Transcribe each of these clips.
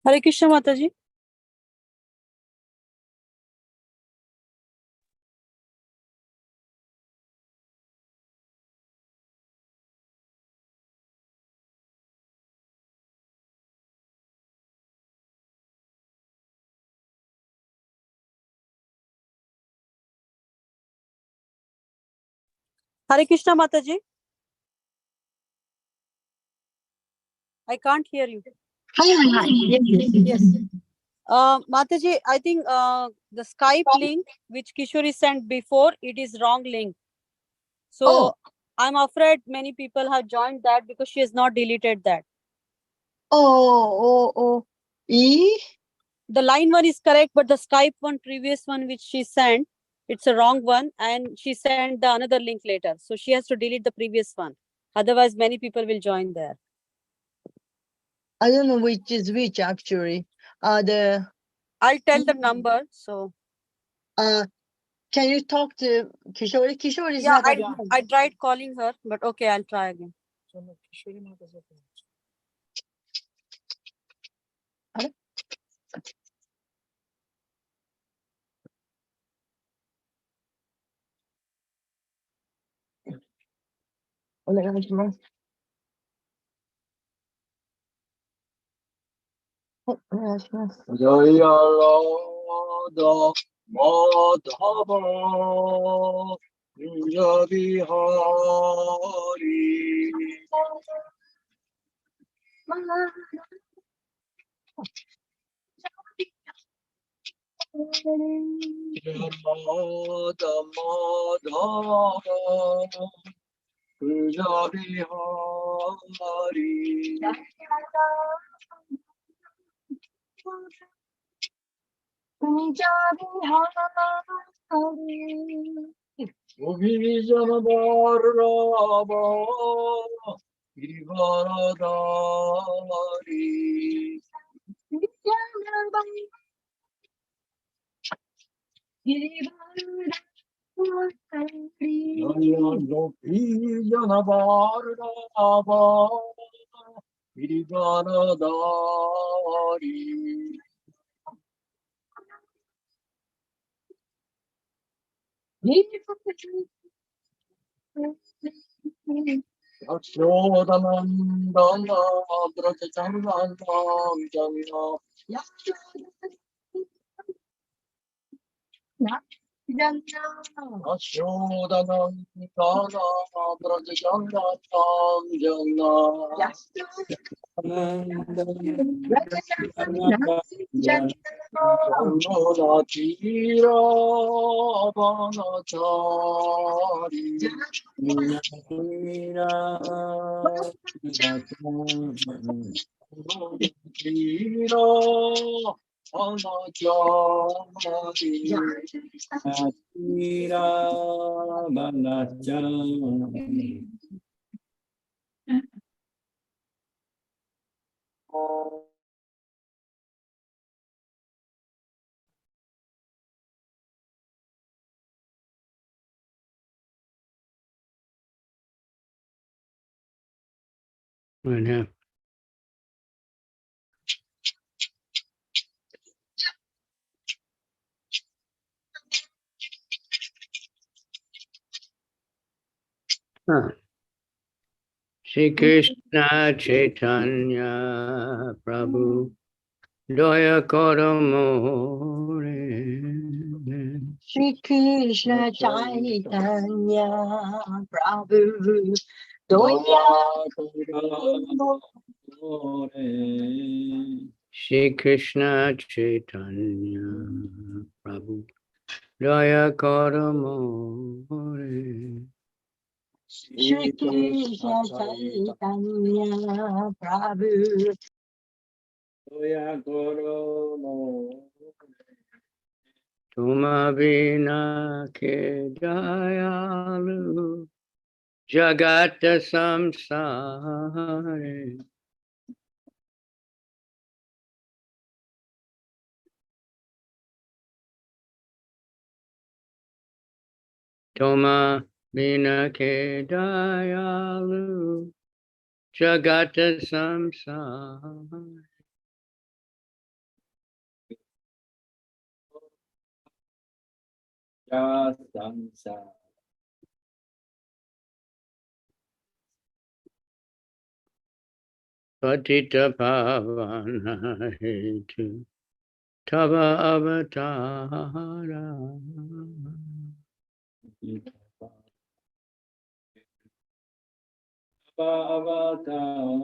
Hare Krishna Mataji. Hare Krishna Mataji. I can't hear you. Hi. Yes. Mataji, I think the Skype link which Kishori sent before, it is wrong link. So I'm afraid many people have joined that because she has not deleted that. The line one is correct, but the Skype one, previous one which she sent, it's a wrong one, and she sent the another link later. So she has to delete the previous one. Otherwise, many people will join there. I don't know which is which actually. I'll tell the number. So can you talk to Kishori? Kishori is yeah, not I tried calling her, but okay, I'll try again. Jaya Radha Madhava Kunja Bihari Radha Madhava Kunja Bihari Vijana Bharava Girivaradari Vijana Bharava Girivaradari Yakshodamandana Brajachandram Jamna Yakshodamandana Brajachandram Jamna Tira Banachari Tira Banachari Shri Krishna Chaitanya Prabhu Daya Karamore Shri Krishna Chaitanya Prabhu Daya Shri Krishna Chaitanya Prabhu Daya Karamore. Shri Krishna Chaitanya Prabhu Daya Karamore. Tuma Vina Ke Dayalu Jagata Samsare. Toma Vina Ke Dayalu Jagata Samsare. Samsa. Patita Pavana Hetu Tava Avatara. Bhagavatam.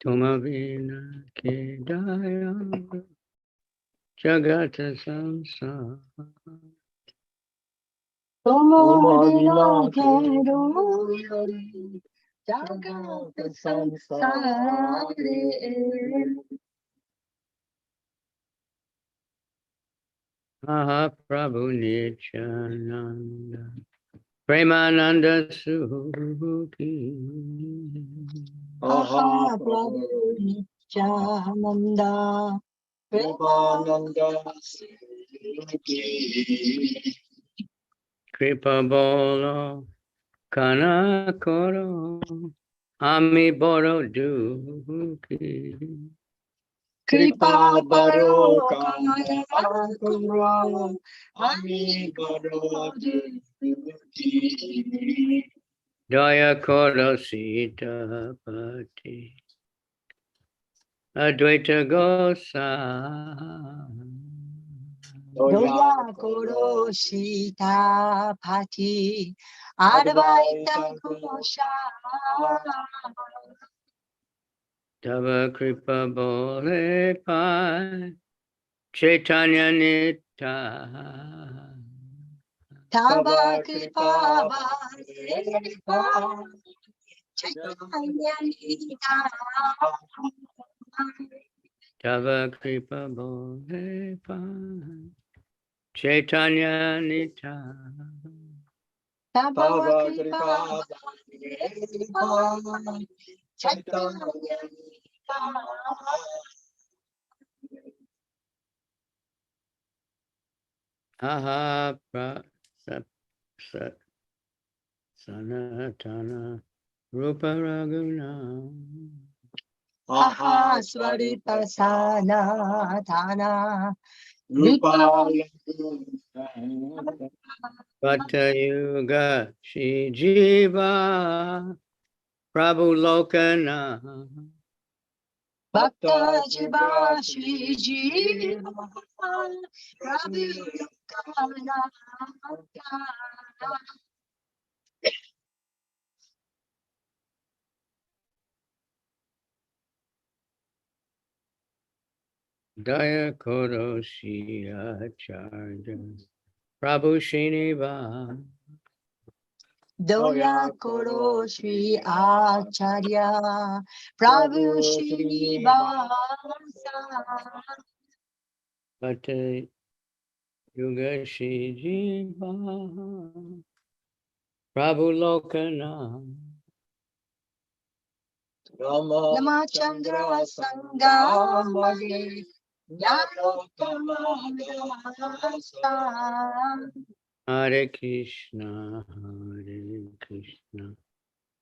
Tumavina Kedaya Jagata Samsara. Tomo Vina Vina Kero Kero. Jagat Samsare Mahaprabhu Nityananda Premananda Suki Aha Prabhu Nityananda Devananda Kripa Bolo Kanakoro Ami Boro Duki Kripa Baro Kaya Kaya Ami Daya Koro Sita Pati Advaita Gosai Doya Koro Sita Pati Advaita Kosha Tava Kripa Bole Pai Chaitanya Nita Tava Kripa Bhava Chaitanya Nita Tava Kripa Bole Pai Chaitanya Nita Tava Bhava Kripa Bhava Chaitanya Nita Aha Pra Sanatana Rupa Raguna Aha Swarupa Sanatana Rupa Vata Yuga Shri Jiva Prabhu Lokana Bhakta Jiva Shri Jiva Prabhu Lokana Daya Koro Shri Acharya Prabhu Srinivas Doya Koro Shri Acharya Prabhu Shri Vasa Vata Yuga Shri Jiva Prabhu Lokana Namachandra Sangamage Yalokamasa Hare Krishna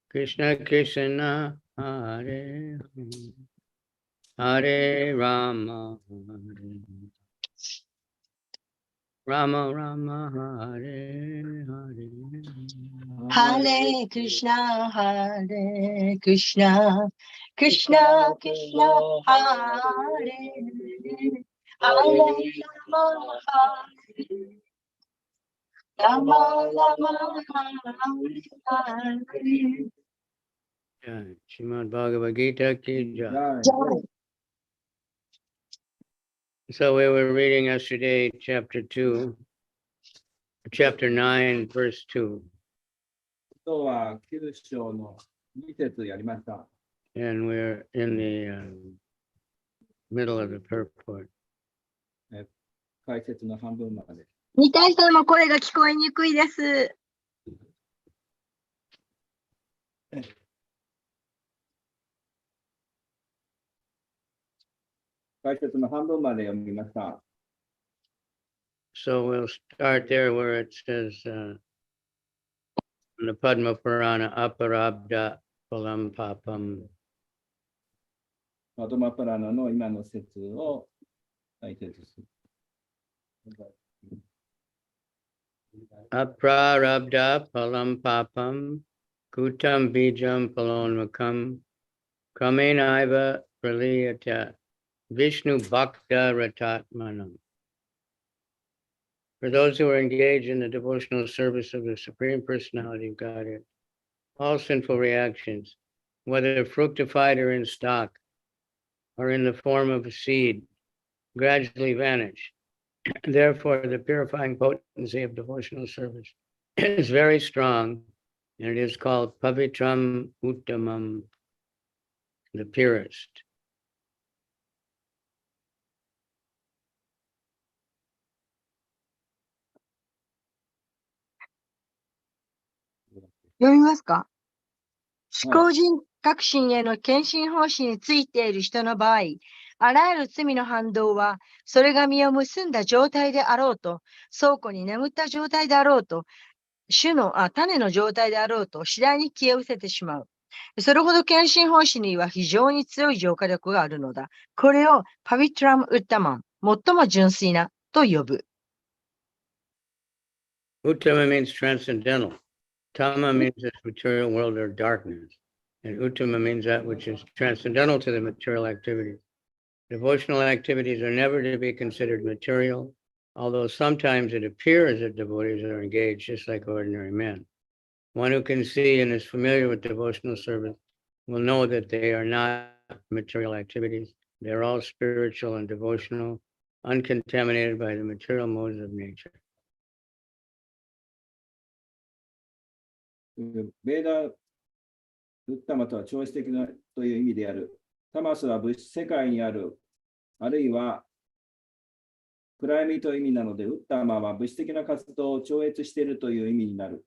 Krishna Krishna Hare Hare Hare Rama Rama Rama Hare Hare Hare Krishna Hare Krishna Krishna Krishna Hare Hare Rama Rama Hare Jai. Srimad Bhagavad Gita ki jai. Jai. Jai. So we were reading yesterday, chapter 9, verse 2. 今日は9章の2節やりました。 And we're in the middle of the purport. 解説の半分まで。二体さんの声が聞こえにくいです。解説の半分まで読みました。 So we'll start there where it says in the Padma Purana, aparabda palam papam. マドマプラナの今の説を解説する。 Aprarabda palam papam, kutam bijam palonmakam, kamenaiva praliyata, Vishnu bhakta ratatmanam. For those who are engaged in the devotional service of the Supreme Personality of Godhead, all sinful reactions, whether fructified or in stock, or in the form of a seed, gradually vanish. Therefore, the purifying potency of devotional service is very strong, and it is called Pavitram Uttamam, the purest. 読みますか？思考人革新への献身方針についている人の場合、あらゆる罪の反動は、それが実を結んだ状態であろうと、倉庫に眠った状態であろうと、種の状態であろうと、次第に消え失せてしまう。それほど献身方針には非常に強い浄化力があるのだ。これをパビトラム・ウッタマン、最も純粋なと呼ぶ。Uttama means transcendental. Tama means this material world or darkness. And Uttama means that which is transcendental to the material activities. Devotional activities are never to be considered material, although sometimes it appears that devotees are engaged just like ordinary men. One who can see and is familiar with devotional service will know that they are not material activities. They are all spiritual and devotional, uncontaminated by the material modes of nature. ベーダ・ウッタマとは超越的なという意味である。タマスは物質世界にある、あるいは暗闇という意味なので、ウッタマは物質的な活動を超越しているという意味になる。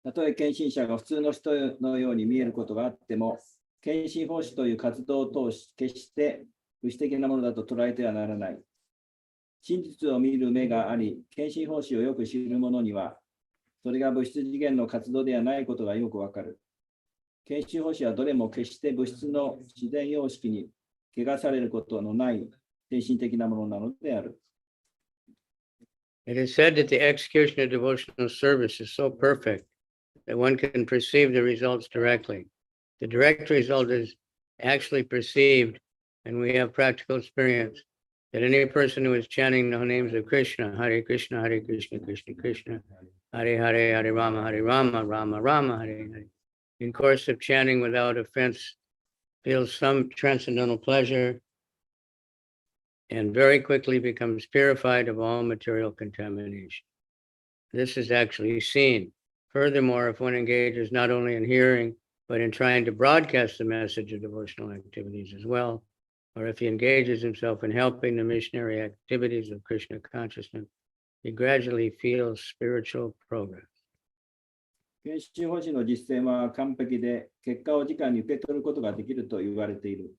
たとえ献身者が普通の人のように見えることがあっても、献身奉仕という活動を通し、決して物質的なものだと捉えてはならない。真実を見る目があり、献身奉仕をよく知る者には、それが物質次元の活動ではないことがよくわかる。献身奉仕はどれも決して物質の自然様式に汚されることのない精神的なものなのである。It is said that the execution of devotional service is so perfect that one can perceive the results directly. The direct result is actually perceived, and we have practical experience that any person who is chanting the names of Krishna, Hare Krishna, Hare Krishna, Krishna Krishna, Hare Hare, Hare Rama, Hare Rama, Rama Rama, Hare Hare, in course of chanting without offense, feels some transcendental pleasure and very quickly becomes purified of all material contamination. This is actually seen. Furthermore, if one engages not only in hearing, but in trying to broadcast the message of devotional activities as well, or if he engages himself in helping the missionary activities of Krishna consciousness, he gradually feels spiritual progress. 献身奉仕の実践は完璧で、結果を直に受け取ることができると言われている。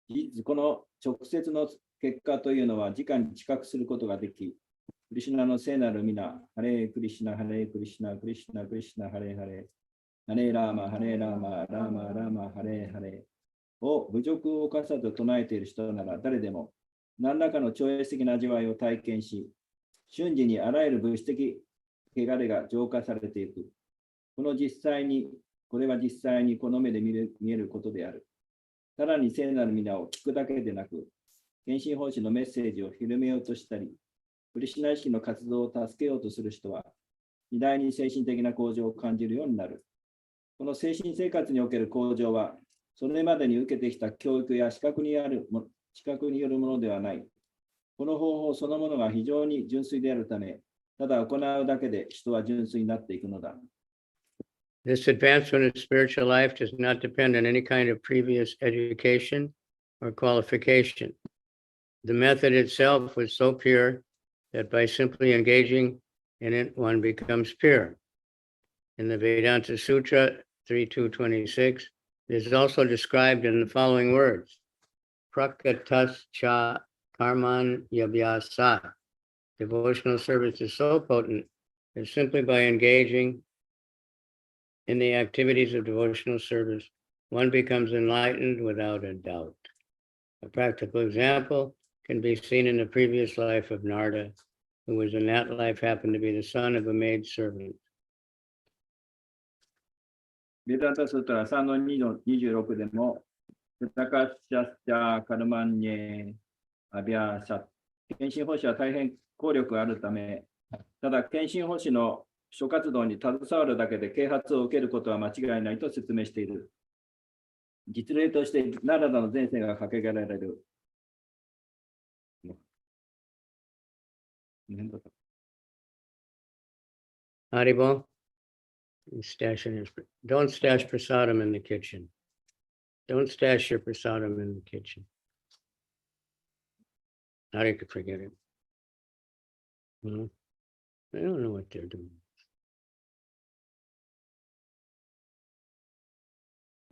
事実、この直接の結果というのは直に知覚することができ、クリシュナの聖なる皆、ハレークリシュナ、ハレークリシュナ、クリシュナ、クリシュナ、ハレーハレー、ハレーラーマ、ハレーラーマ、ラーマ、ラーマ、ハレーハレーを侮辱を犯さず唱えている人なら誰でも、何らかの超越的な味わいを体験し、瞬時にあらゆる物質的汚れが浄化されていく。これは実際にこの目で見えることである。さらに聖なる皆を聞くだけでなく、献身奉仕のメッセージを広めようとしたり、クリシュナ意識の活動を助けようとする人は、次第に精神的な向上を感じるようになる。この精神生活における向上は、それまでに受けてきた教育や資格による知覚によるものではない。この方法そのものが非常に純粋であるため、ただ行うだけで人は純粋になっていくのだ。This advancement of spiritual life does not depend on any kind of previous education or qualification. The method itself was so pure that by simply engaging in it, one becomes pure. In the Vedanta Sutra 3.2.26, it is also described in the following words: Prakatascha karman yabhyasa. Devotional service is so potent that simply by engaging in the activities of devotional service, one becomes enlightened without a doubt. A practical example can be seen in the previous life of Narada, who was in that life happened to be the son of a maidservant. ベダンタスートラ3の26でも、タカシャスチャカルマンニェアビアシャ、献身奉仕は大変効力があるため、ただ献身奉仕の諸活動に携わるだけで啓発を受けることは間違いないと説明している。実例としてナラダの前世が掲げられる。Haribo, don't stash prasadam in the kitchen. Don't stash your prasadam in the kitchen. Hari could forget it. I don't know what they're doing.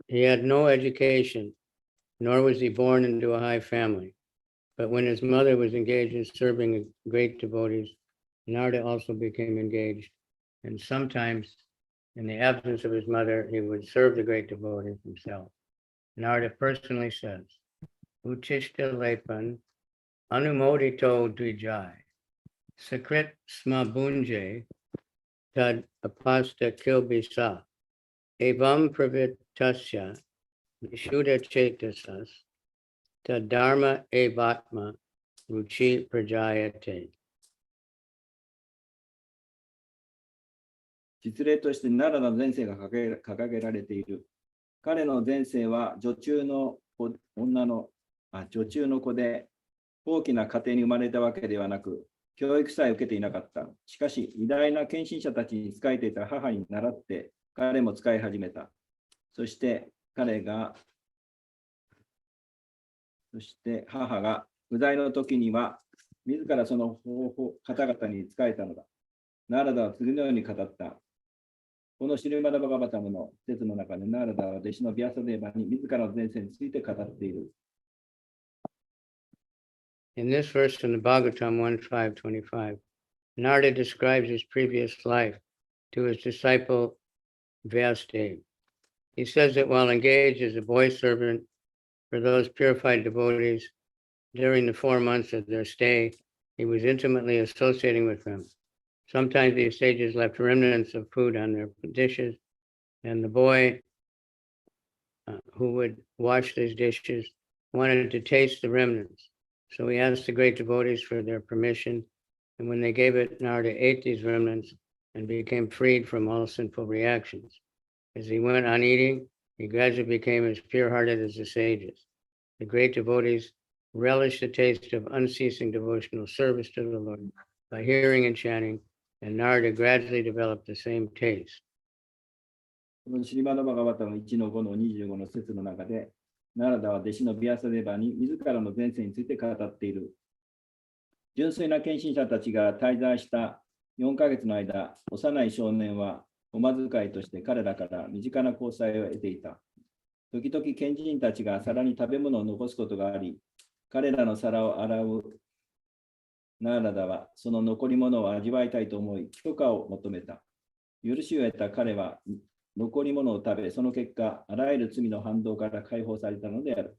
He had no education, nor was he born into a high family. But when his mother was engaged in serving great devotees, Narada also became engaged. And sometimes, in the absence of his mother, he would serve the great devotees himself. Narada personally says, Uchishta Lepan Anumodito Dvijai Sakrit Smabunje Tad Apasta Kilbisa Evam Pravitasya Vishuddha Chetasas Tad Dharma Evatma Ruchi Prajayate. 実例としてナラダの前世が掲げられている。彼の前世は女中の子で大きな家庭に生まれたわけではなく、教育さえ受けていなかった。しかし、偉大な献身者たちに仕えていた母に倣って、彼も使い始めた。そして母が不在の時には、自らその方々に仕えたのだ。ナラダは次のように語った。このシルマダ・バガバタムの説の中で、ナラダは弟子のビアサデーバに自らの前世について語っている。In this verse in the Bhagavatam 1.5.25, Narada describes his previous life to his disciple Vyasdev. He says that while engaged as a boy servant for those purified devotees, during the 4 months of their stay, he was intimately associating with them. Sometimes these sages left remnants of food on their dishes, and the boy who would wash these dishes wanted to taste the remnants. So he asked the great devotees for their permission, and when they gave it, Narada ate these remnants and became freed from all sinful reactions. As he went on eating, he gradually became as pure-hearted as the sages. The great devotees relished the taste of unceasing devotional service to the Lord by hearing and chanting, and Narada gradually developed the same taste. このシリマダ・バガバタの1の5の25の説の中で、ナラダは弟子のビアサデバに自らの前世について語っている。純粋な献身者たちが滞在した4ヶ月の間、幼い少年はおまずかいとして彼らから身近な交際を得ていた。時々献身人たちが皿に食べ物を残すことがあり、彼らの皿を洗うナラダはその残り物を味わいたいと思い、許可を求めた。許しを得た彼は残り物を食べ、その結果、あらゆる罪の反動から解放されたのである。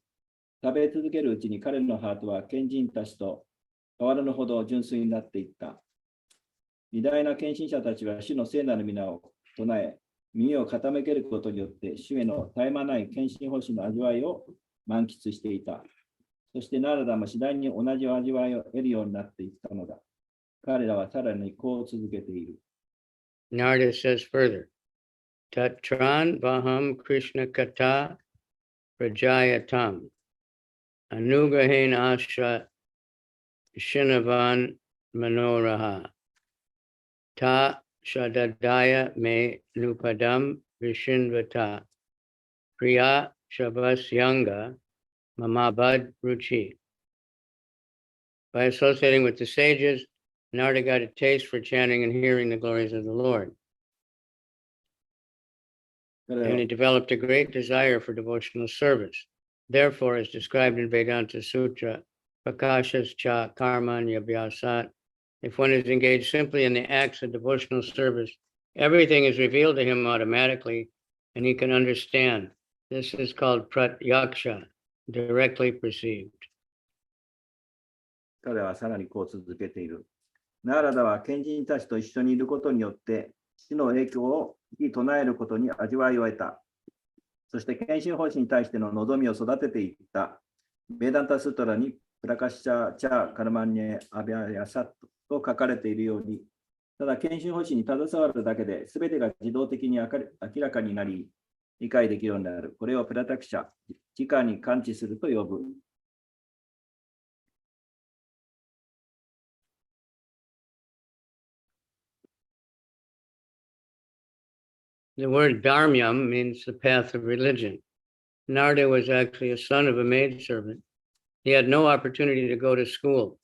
食べ続けるうちに彼のハートは献身たちと変わらぬほど純粋になっていった。偉大な献身者たちは主の聖なる皆を唱え、耳を傾けることによって主への絶え間ない献身奉仕の味わいを満喫していた。そしてナラダも次第に同じ味わいを得るようになっていったのだ。彼らはさらにこう続けている。Narada says further, Tatran Vaham Krishna Kata Prajayatam Anugrahen Ashra Shinavan Manoraha Ta Shadadaya Me Nupadam Vishinvata Priya Shabas Mamabad Ruchi. By associating with the sages, Narada got a taste for chanting and hearing the glories of the Lord. And he developed a great desire for devotional service. Therefore, as described in Vedanta Sutra, Prakashas cha karmanya vyasat, if one is engaged simply in the acts of devotional service, everything is revealed to him automatically and he can understand. This is called pratyaksha, directly perceived. 彼はさらにこう続けている。ナラダは賢人たちと一緒にいることによって、死の影響を聞き唱えることに味わいを得た。そして献身方針に対しての望みを育てていった。ベーダンタストラにプラカシチャ・チャ・カルマンニェ・アビアヤサットと書かれているように、ただ献身方針に携わるだけで、すべてが自動的に明らかになり、理解できるようになる。これをプラタクシャ、直に感知すると呼ぶ。The word dharmyam means the path of religion. Narada was actually a son of a maidservant. He had no opportunity to go to school.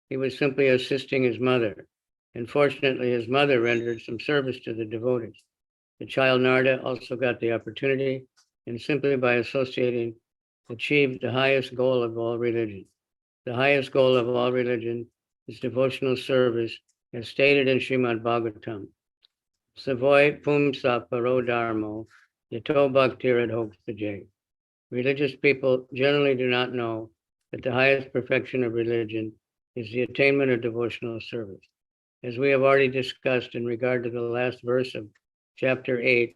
He was simply assisting his mother. And fortunately, his mother rendered some service to the devotees. The child Narada also got the opportunity, and simply by associating, achieved the highest goal of all religion. The highest goal of all religion is devotional service, as stated in Srimad Bhagavatam. Savoy pumsa paro dharmo, yato bhaktirad hoksaje. Religious people generally do not know that the highest perfection of religion is the attainment of devotional service. As we have already discussed in regard to the last verse of chapter 8,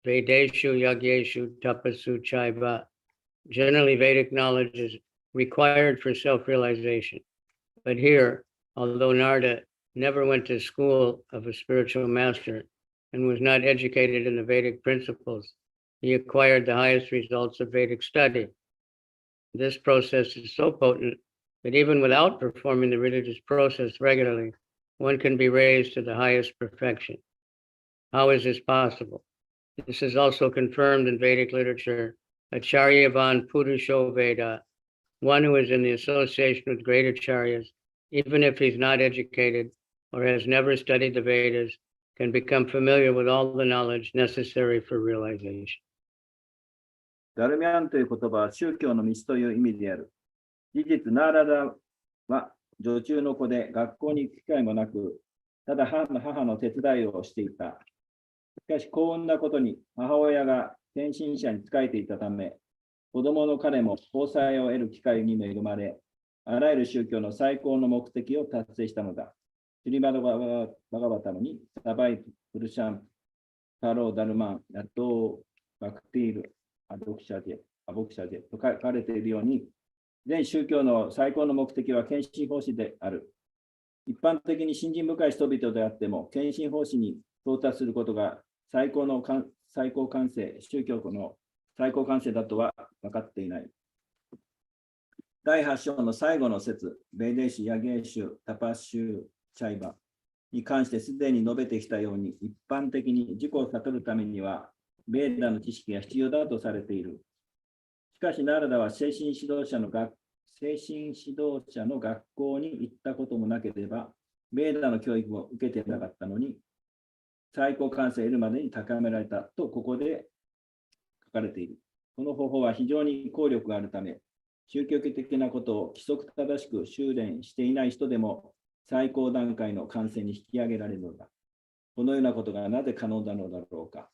Vedeshu Yagyeshu Tapasu Chaiva. Generally, Vedic knowledge is required for self-realization. But here, although Narada never went to school of a spiritual master and was not educated in the Vedic principles, he acquired the highest results of Vedic study. This process is so potent that even without performing the religious process regularly, one can be raised to the highest perfection. How is this possible? This is also confirmed in Vedic literature. Acharyavan Purusho Veda, one who is in the association with great acharyas, even if he's not educated or has never studied the Vedas, can become familiar with all the knowledge necessary for realization. ダルミャンという言葉は宗教の道という意味である。事実、ナーラダは女中の子で学校に行く機会もなく、ただ母の手伝いをしていた。しかし幸運なことに母親が献身者に仕えていたため、子供の彼も交際を得る機会に恵まれ、あらゆる宗教の最高の目的を達成したのだ。シリバドバガバタムにサバイプルシャン、タローダルマン、ヤトー、バクティール、アボクシャジェと書かれているように、全宗教の最高の目的は献身奉仕である。一般的に信心深い人々であっても、献身奉仕に到達することが最高完成、宗教の最高完成だとは分かっていない。第8章の最後の説、ベーデーシュ、ヤゲーシュ、タパシュ、チャイバに関してすでに述べてきたように、一般的に自己を悟るためには、ベーダの知識が必要だとされている。しかし、ナラダは精神指導者の学校に行ったこともなければ、ベーダの教育も受けてなかったのに、最高完成を得るまでに高められたとここで書かれている。この方法は非常に効力があるため、宗教的なことを規則正しく修練していない人でも最高段階の完成に引き上げられるのだ。このようなことがなぜ可能なのだろうか。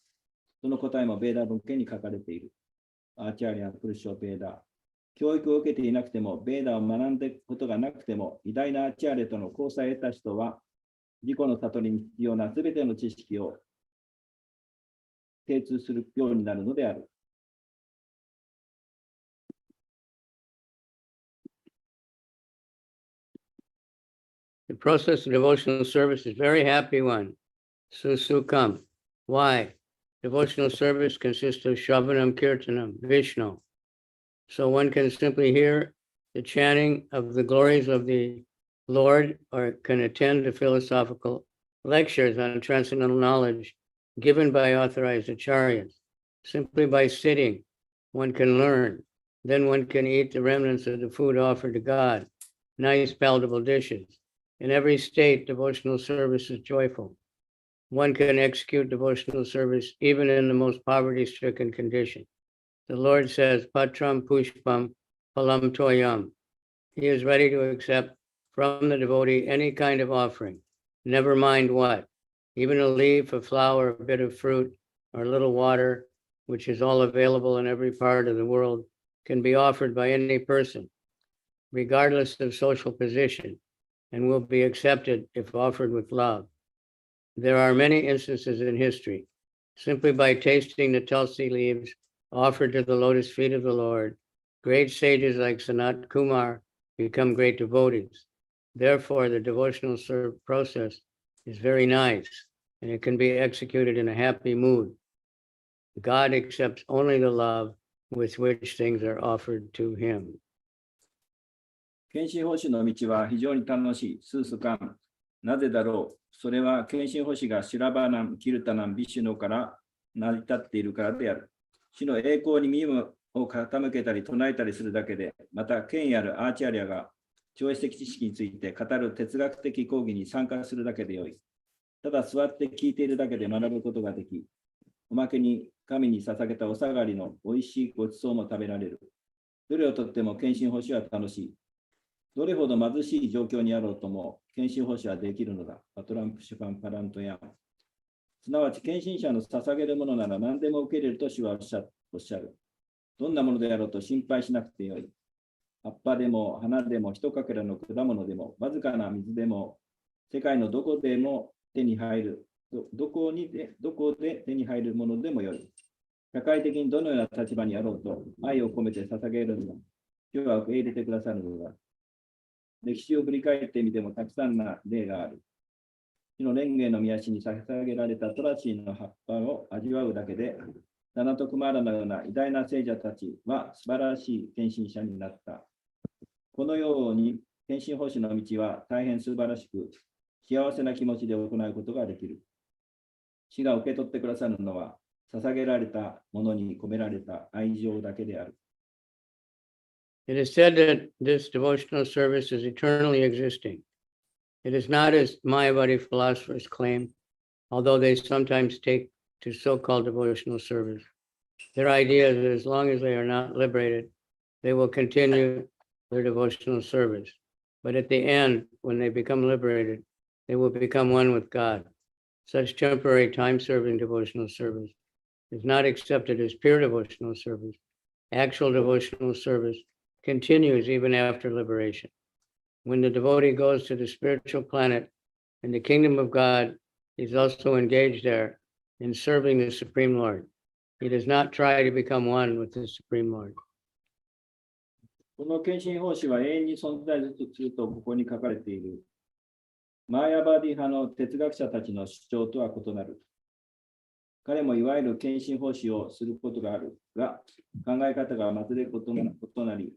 その答えもベーダ文献に書かれている。アーチャリアン・プルショ・ベーダ。教育を受けていなくても、ベーダを学んでいくことがなくても、偉大なアーチャリアとの交際を得た人は、自己の悟りに必要なすべての知識を精通するようになるのである。The process of devotional service is a very happy one. Susukam. Why? Devotional service consists of Shravanam Kirtanam, Vishnu. So one can simply hear the chanting of the glories of the Lord, or can attend to philosophical lectures on transcendental knowledge given by authorized acharyas. Simply by sitting, one can learn. Then one can eat the remnants of the food offered to God, nice palatable dishes. In every state, devotional service is joyful. One can execute devotional service even in the most poverty-stricken condition. The Lord says, Patram Pushpam Palam Toyam. He is ready to accept from the devotee any kind of offering, never mind what, even a leaf, a flower, a bit of fruit, or a little water, which is all available in every part of the world, can be offered by any person, regardless of social position, and will be accepted if offered with love. There are many instances in history. Simply by tasting the tulsi leaves offered to the lotus feet of the Lord, great sages like Sanat Kumar become great devotees. Therefore, the devotional process is very nice, and it can be executed in a happy mood. God accepts only the love with which things are offered to him. 献身奉仕の道は非常に楽しい、スースカン。なぜだろう。それは献身奉仕がシラバナン、キルタナン、ビシュノから成り立っているからである。主の栄光に耳を傾けたり唱えたりするだけで、また権威あるアーチャリアが超越的知識について語る哲学的講義に参加するだけでよい。ただ座って聞いているだけで学ぶことができ、おまけに神に捧げたお下がりのおいしいごちそうも食べられる。どれをとっても献身奉仕は楽しい。どれほど貧しい状況にあろうとも、献身奉仕はできるのだ。パトランプシュパンパラントヤン。すなわち、献身者の捧げるものなら何でも受け入れると主はおっしゃる。どんなものであろうと心配しなくてよい。葉っぱでも花でも一かけらの果物でもわずかな水でも世界のどこでも手に入る、どこで手に入るものでもよい。社会的にどのような立場にあろうと愛を込めて捧げるのだ。主は受け入れてくださるのだ。歴史を振り返ってみてもたくさんの例がある。主の蓮華の御足に捧げられたトラシーの葉っぱを味わうだけで、ナナトクマーラのような偉大な聖者たちは素晴らしい献身者になった。このように献身奉仕の道は大変素晴らしく、幸せな気持ちで行うことができる。主が受け取ってくださるのは、捧げられたものに込められた愛情だけである。It is said that this devotional service is eternally existing. It is not as Mayavadi philosophers claim, although they sometimes take to so-called devotional service. Their idea is that as long as they are not liberated, they will continue their devotional service. But at the end, when they become liberated, they will become one with God. Such temporary time-serving devotional service is not accepted as pure devotional service. Actual devotional service continues even after liberation. When the devotee goes to the spiritual planet in the kingdom of God, he is also engaged there in serving the Supreme Lord. He does not try to become one with the Supreme Lord. この献身奉仕は永遠に存在するとここに書かれている。マーヤバーディ派の哲学者たちの主張とは異なる。彼もいわゆる献身奉仕をすることがあるが、考え方がまるで異なり、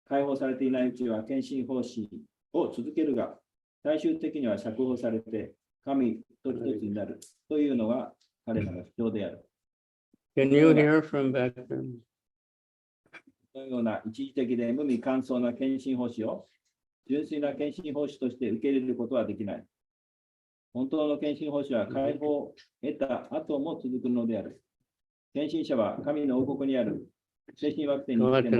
解放されていないうちは献身奉仕を続けるが、最終的には釈放されて神と一つになるというのが彼らの主張である。Can you hear from back then? このような一時的で無味乾燥な献身奉仕を純粋な献身奉仕として受け入れることはできない。本当の献身奉仕は解放を得た後も続くのである。献身者は神の王国にある精神惑星に行っても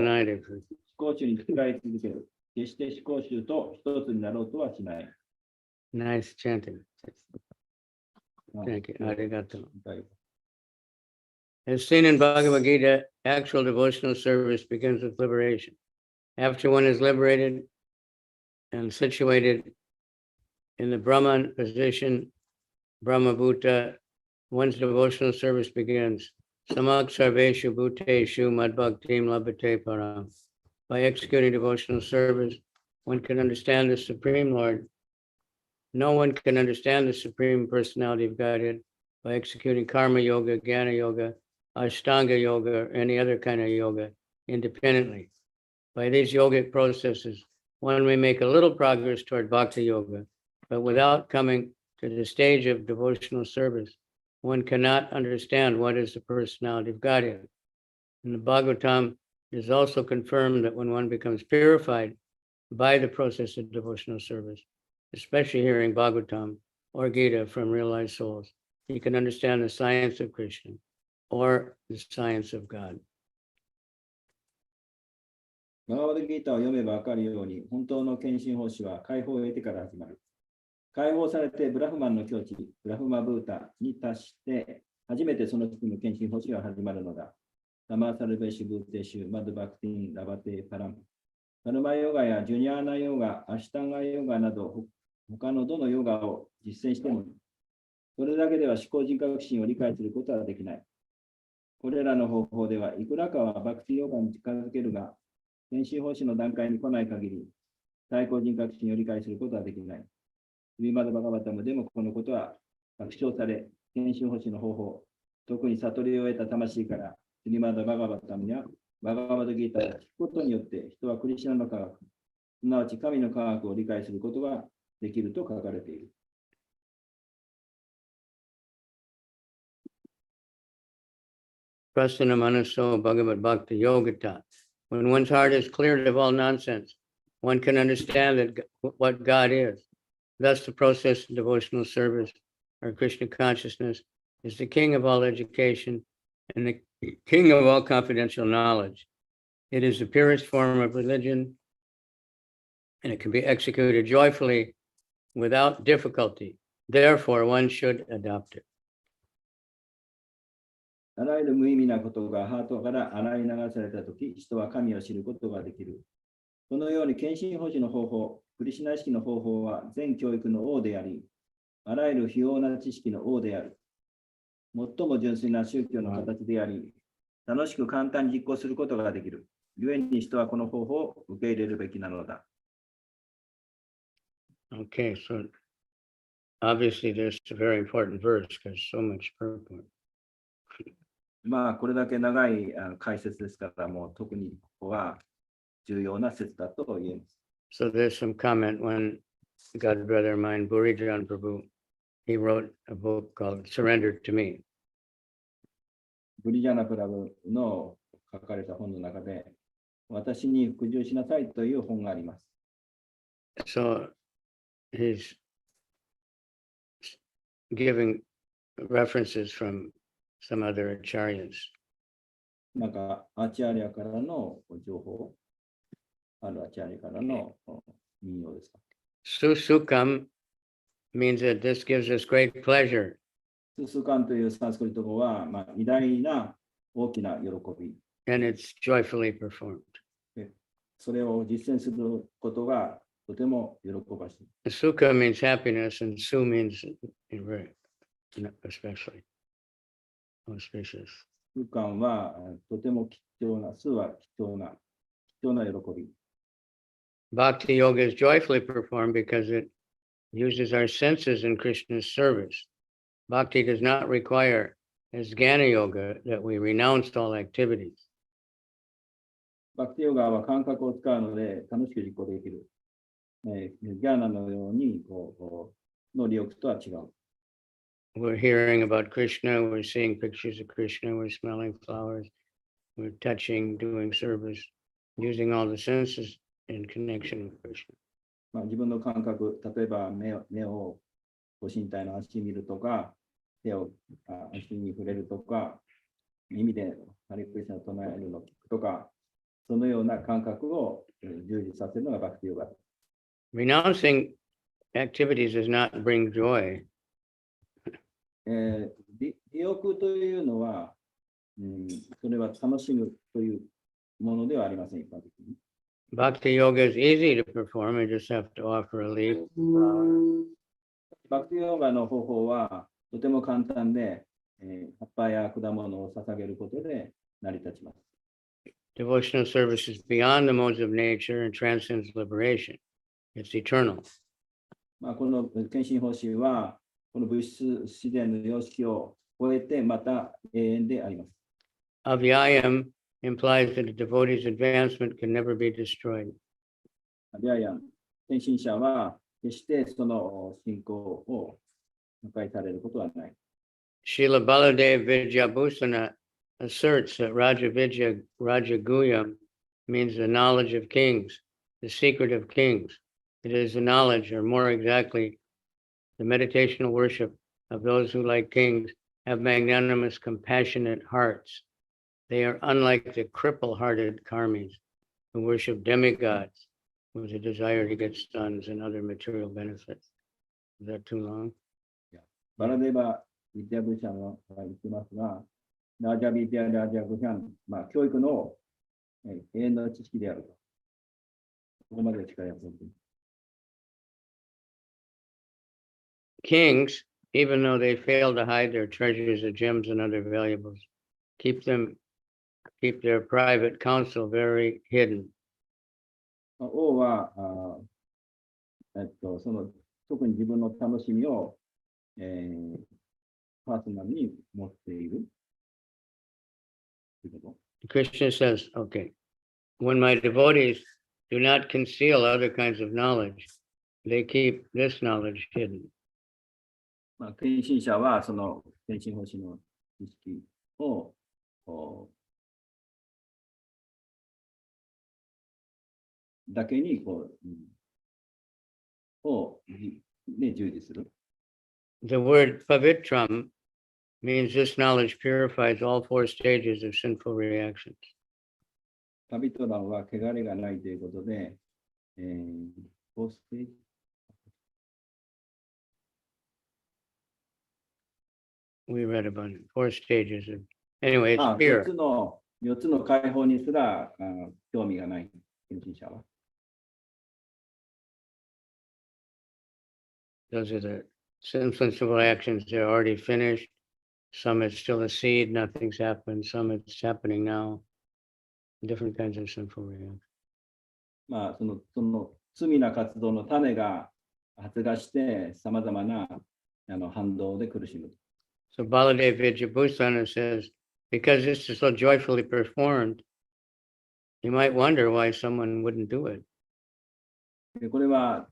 思考主に仕え続ける。決して思考主と一つになろうとはしない。Nice chanting. Thank you. Arigato. As seen in Bhagavad Gita, actual devotional service begins with liberation. After one is liberated and situated in the Brahman position, Brahma Bhuta, one's devotional service begins. Samak sarveshu bhuteshu madbhaktim labhate param. By executing devotional service, one can understand the Supreme Lord. No one can understand the Supreme Personality of Godhead by executing karma yoga, jnana yoga, ashtanga yoga, or any other kind of yoga independently. By these yogic processes, one may make a little progress toward bhakti yoga, but without coming to the stage of devotional service, one cannot understand what is the personality of Godhead. In the Bhagavatam, it is also confirmed that when one becomes purified by the process of devotional service, especially hearing Bhagavatam or Gita from realized souls, he can understand the science of Krishna or the science of God. バガバッドギータを読めばわかるように、本当の献身奉仕は解放を得てから始まる。解放されてブラフマンの境地、ブラフマブータに達して、初めてその地の献身奉仕が始まるのだ。サマーサルベシュブーテシュ、マドバクティン、ラバテパラム。カルマヨガやジュニアーナヨガ、アシタンガヨガなど、他のどのヨガを実践しても、それだけでは思考人格心を理解することはできない。これらの方法ではいくらかはバクティヨガに近づけるが、献身奉仕の段階に来ない限り、対抗人格心を理解することはできない。スリマドバガバタムでもこのことは確証され、献身奉仕の方法、特に悟りを得た魂から、スリマドバガバタムやバガバッドギータを聞くことによって、人はクリシュナの科学、すなわち神の科学を理解することができると書かれている。Prasana Manaso Bhagavat Bhakti Yogata. When one's heart is cleared of all nonsense, one can understand that what God is. Thus, the process of devotional service or Krishna consciousness is the king of all education and the king of all confidential knowledge. It is the purest form of religion, and it can be executed joyfully without difficulty. Therefore, one should adopt it. あらゆる無意味なことがハートから洗い流されたとき、人は神を知ることができる。このように献身奉仕の方法、クリシュナ意識の方法は全教育の王であり、あらゆる非要な知識の王である。最も純粋な宗教の形であり、楽しく簡単に実行することができる。故に人はこの方法を受け入れるべきなのだ。Okay, so obviously this is a very important verse because so much purport. まあ、これだけ長い解説ですから、もう特にここは重要な説だと言えます。So there's some comment when God brother of mine, Burijan Prabhu, he wrote a book called Surrender to Me. ブリジャナプラブの書かれた本の中で、私に服従しなさいという本があります。So he's giving references from some other acharyas. なんか、アチャリアからの情報、あるアチャリアからの引用ですか。Susukam means that this gives us great pleasure. ススカンというサンスクリット語は、まあ、偉大な大きな喜び。And it's joyfully performed. それを実践することがとても喜ばしい。Sukha means happiness, and su means especially auspicious. 空間はとても貴重な、数は貴重な喜び。Bhakti yoga is joyfully performed because it uses our senses in Krishna's service. Bhakti does not require, as Jnana yoga, that we renounce all activities. バクティヨガは感覚を使うので楽しく実行できる。ギャーナのようにの利欲とは違う。We're hearing about Krishna, we're seeing pictures of Krishna, we're smelling flowers, we're touching, doing service, using all the senses in connection with Krishna. まあ、自分の感覚、例えば目を身体の足見るとか、手を足に触れるとか、耳でハリクリシナを唱えるのを聞くとか、そのような感覚を充実させるのがバクティヨガ。Renouncing activities does not bring joy. 利欲というのは、それは楽しむというものではありません、一般的に。Bhakti yoga is easy to perform, you just have to offer a leaf. バクティヨガの方法はとても簡単で、葉っぱや果物を捧げることで成り立ちます。Devotional service is beyond the modes of nature and transcends liberation. It's eternal. まあ、この献身奉仕は、この物質自然の様式を超えてまた永遠であります。Avyayam implies that a devotee's advancement can never be destroyed. いやいや、献身者は決してその信仰を破壊されることはない。Srila Baladev Vidyabhusana asserts that Raja Vidya Rajaguya means the knowledge of kings, the secret of kings. It is the knowledge, or more exactly, the meditational worship of those who, like kings, have magnanimous, compassionate hearts. They are unlike the cripple-hearted karmis who worship demigods with a desire to get sons and other material benefits. Is that too long? バラデバ・ビディアブシャンは言ってますが、ラージャビディア・ラージャブシャン、教育の永遠の知識であると。ここまでしかやってない。Kings, even though they fail to hide their treasures of gems and other valuables, keep their private counsel very hidden. 王はその特に自分の楽しみを、パーソナルに持っている。Krishna says, okay, when my devotees do not conceal other kinds of knowledge, they keep this knowledge hidden. 献身者はその献身方針の知識をだけに従事する。The word pavitram means this knowledge purifies all four stages of sinful reactions. パビトランは汚れがないということで、4 stage We read about it, 4 stages of, anyway, it's 4 pure. つの解放にすら興味がない献身者は。Those are the sinful actions, they're already finished. Some it's still a seed, nothing's happened. Some it's happening now. Different kinds of sinful reactions. その罪な活動の種が発芽して、さまざまな反動で苦しむ。So Baladev Vidyabhusana says, because this is so joyfully performed, you might wonder why someone wouldn't do it. でこれは、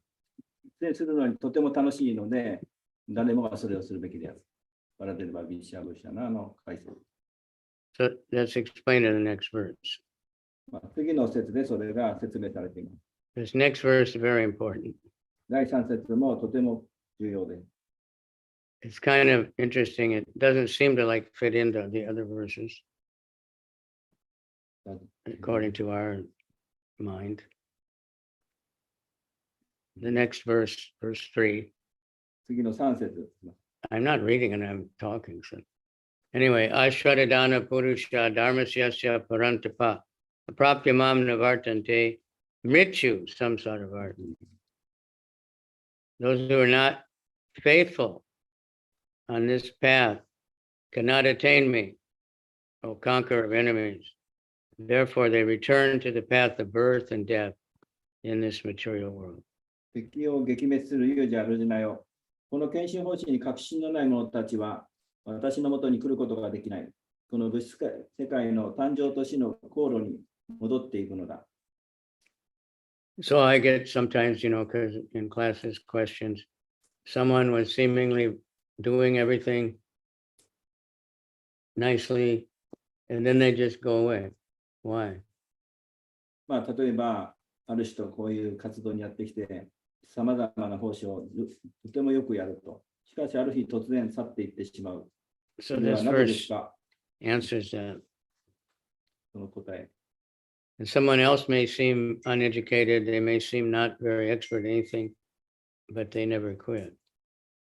するのにとても楽しいので、誰もがそれをするべきである。バラデルバ・ビシャブシャナの解説。So that's explained in the next verse. 次の節でそれが説明されています。This next verse is very important. 第3節もとても重要です。It's kind of interesting. It doesn't seem to like fit into the other verses, according to our mind. The next verse, verse 3. 次の3節。I'm not reading and I'm talking. So anyway, Ashwadadana Purusha Dharmasyasya Parantapa Aprapyamam Navartante Mrityu Samsaravartan. Those who are not faithful on this path cannot attain me, O conqueror of enemies. Therefore, they return to the path of birth and death in this material world. 敵を撃滅する勇者ルジナよ。この献身方針に確信のない者たちは、私のもとに来ることができない。この物質世界の誕生と死の航路に戻っていくのだ。So I get sometimes, because in classes questions, someone was seemingly doing everything nicely, and then they just go away. Why? 例えば、ある人こういう活動にやってきて、さまざまな奉仕をとてもよくやると。しかし、ある日突然去っていってしまう。So それ this はなぜです verse か？ answers that. その答え。 And someone else may seem uneducated, they may seem not very expert at anything, but they never quit.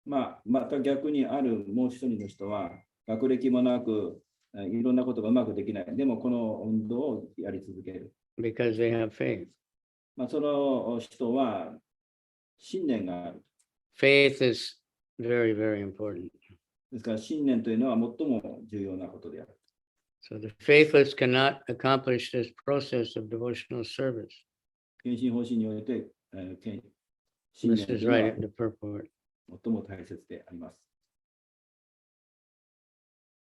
また逆にあるもう一人の人は、学歴もなく、いろんなことがうまくできない。でも、この運動をやり続ける。Because they have faith. その人は信念がある。Faith is very, very important. ですから、信念というのは最も重要なことである。So the faithless cannot accomplish this process of devotional service. 献身方針において、信 This 念とい is うのは right in the purport. 最も大切であります。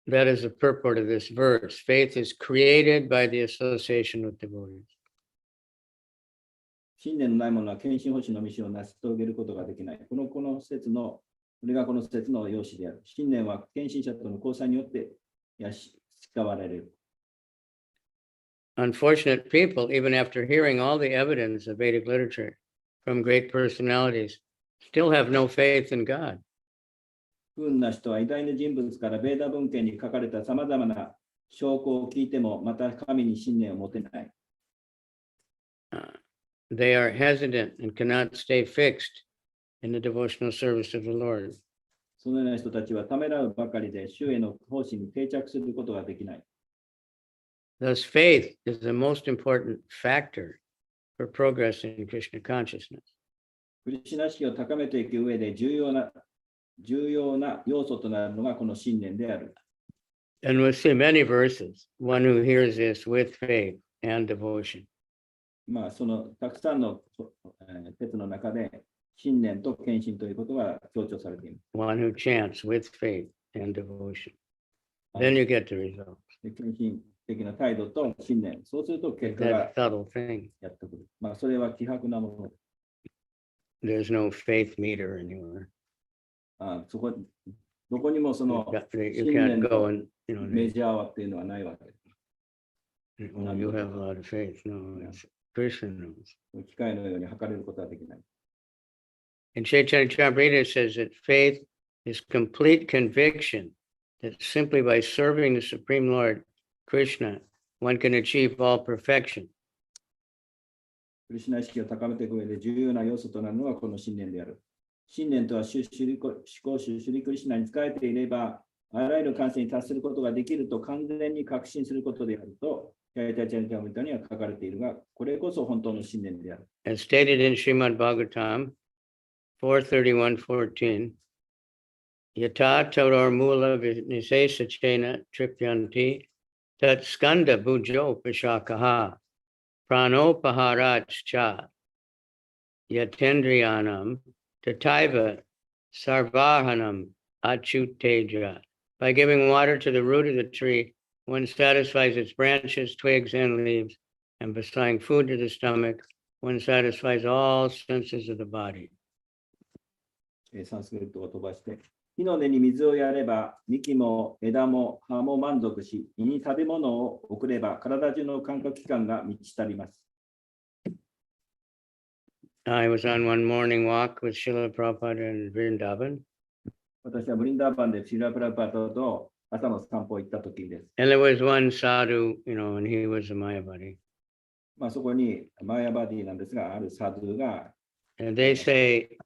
That is the purport of this verse. Faith is created by the association with devotees. 信念のないものは献身奉仕のミッションを成し遂げることができない。この説の、これがこの説の要旨である。信念は献身者との交際によって培われる。Unfortunate people, even after hearing all the evidence of Vedic literature from great personalities, still have no faith in God. 不運な人は偉大な人物からベーダ文献に書かれたさまざまな証拠を聞いても、また神に信念を持てない。They are hesitant and cannot stay fixed in the devotional service of the Lord. そのような人たちはためらうばかりで、主への奉仕に定着することができない。Thus, faith is the most important factor for progress in Krishna consciousness. クリシュナ意識を高めていく上で重要な要素となるのがこの信念である。And we'll see many verses, one who hears this with faith and devotion. まあ、そのたくさんの説の中で、信念と献身ということが強調されています。One who chants with faith and devotion. Then you get the result. 献身的な態度と信念、そうすると結果が That subtle thing. やってくる。まあ、それは希薄なもの。There's no faith meter anywhere. そこ、どこにもその You 信 can't 念 go の and, メジャーはっていうのはないわけです。well, you have a lot of faith. No, it's Krishna knows. 機械のように測れることはできない。And Chaitanya Charitamrita says that faith is complete conviction that simply by serving the Supreme Lord Krishna, one can achieve all perfection. クリシュナ意識を高めていく上で重要な要素となるのがこの信念である。信念とは思考主シュリクリシュナに仕えていれば、あらゆる感性に達することができると完全に確信することであると、チャイタチャリタムリタには書かれているが、これこそ本当の信念である。As stated in Srimad Bhagavatam 4:31-14, Yata Tauror Mula Nisesa Chena Tripyanti Tat Skanda Bujo Pashakaha Prano Paharach Cha Yatendriyanam Tataiva Sarvahanam Achuteja. By giving water to the root of the tree, one satisfies its branches, twigs, and leaves, and by supplying food to the stomach, one satisfies all senses of the body. サンスクリットを飛ばして、木の根に水をやれば、幹も枝も葉も満足し、胃に食べ物を送れば、体中の感覚器官が満ち足ります。I was on one morning walk with Srila Prabhupada in Vrindavan. 私はブリンダーバンでシーラプラパトと朝の散歩行った時です。And there was one sadhu, and he was a Mayavadi. まあそこにマヤバディなんですが、あるサドゥが、And they say,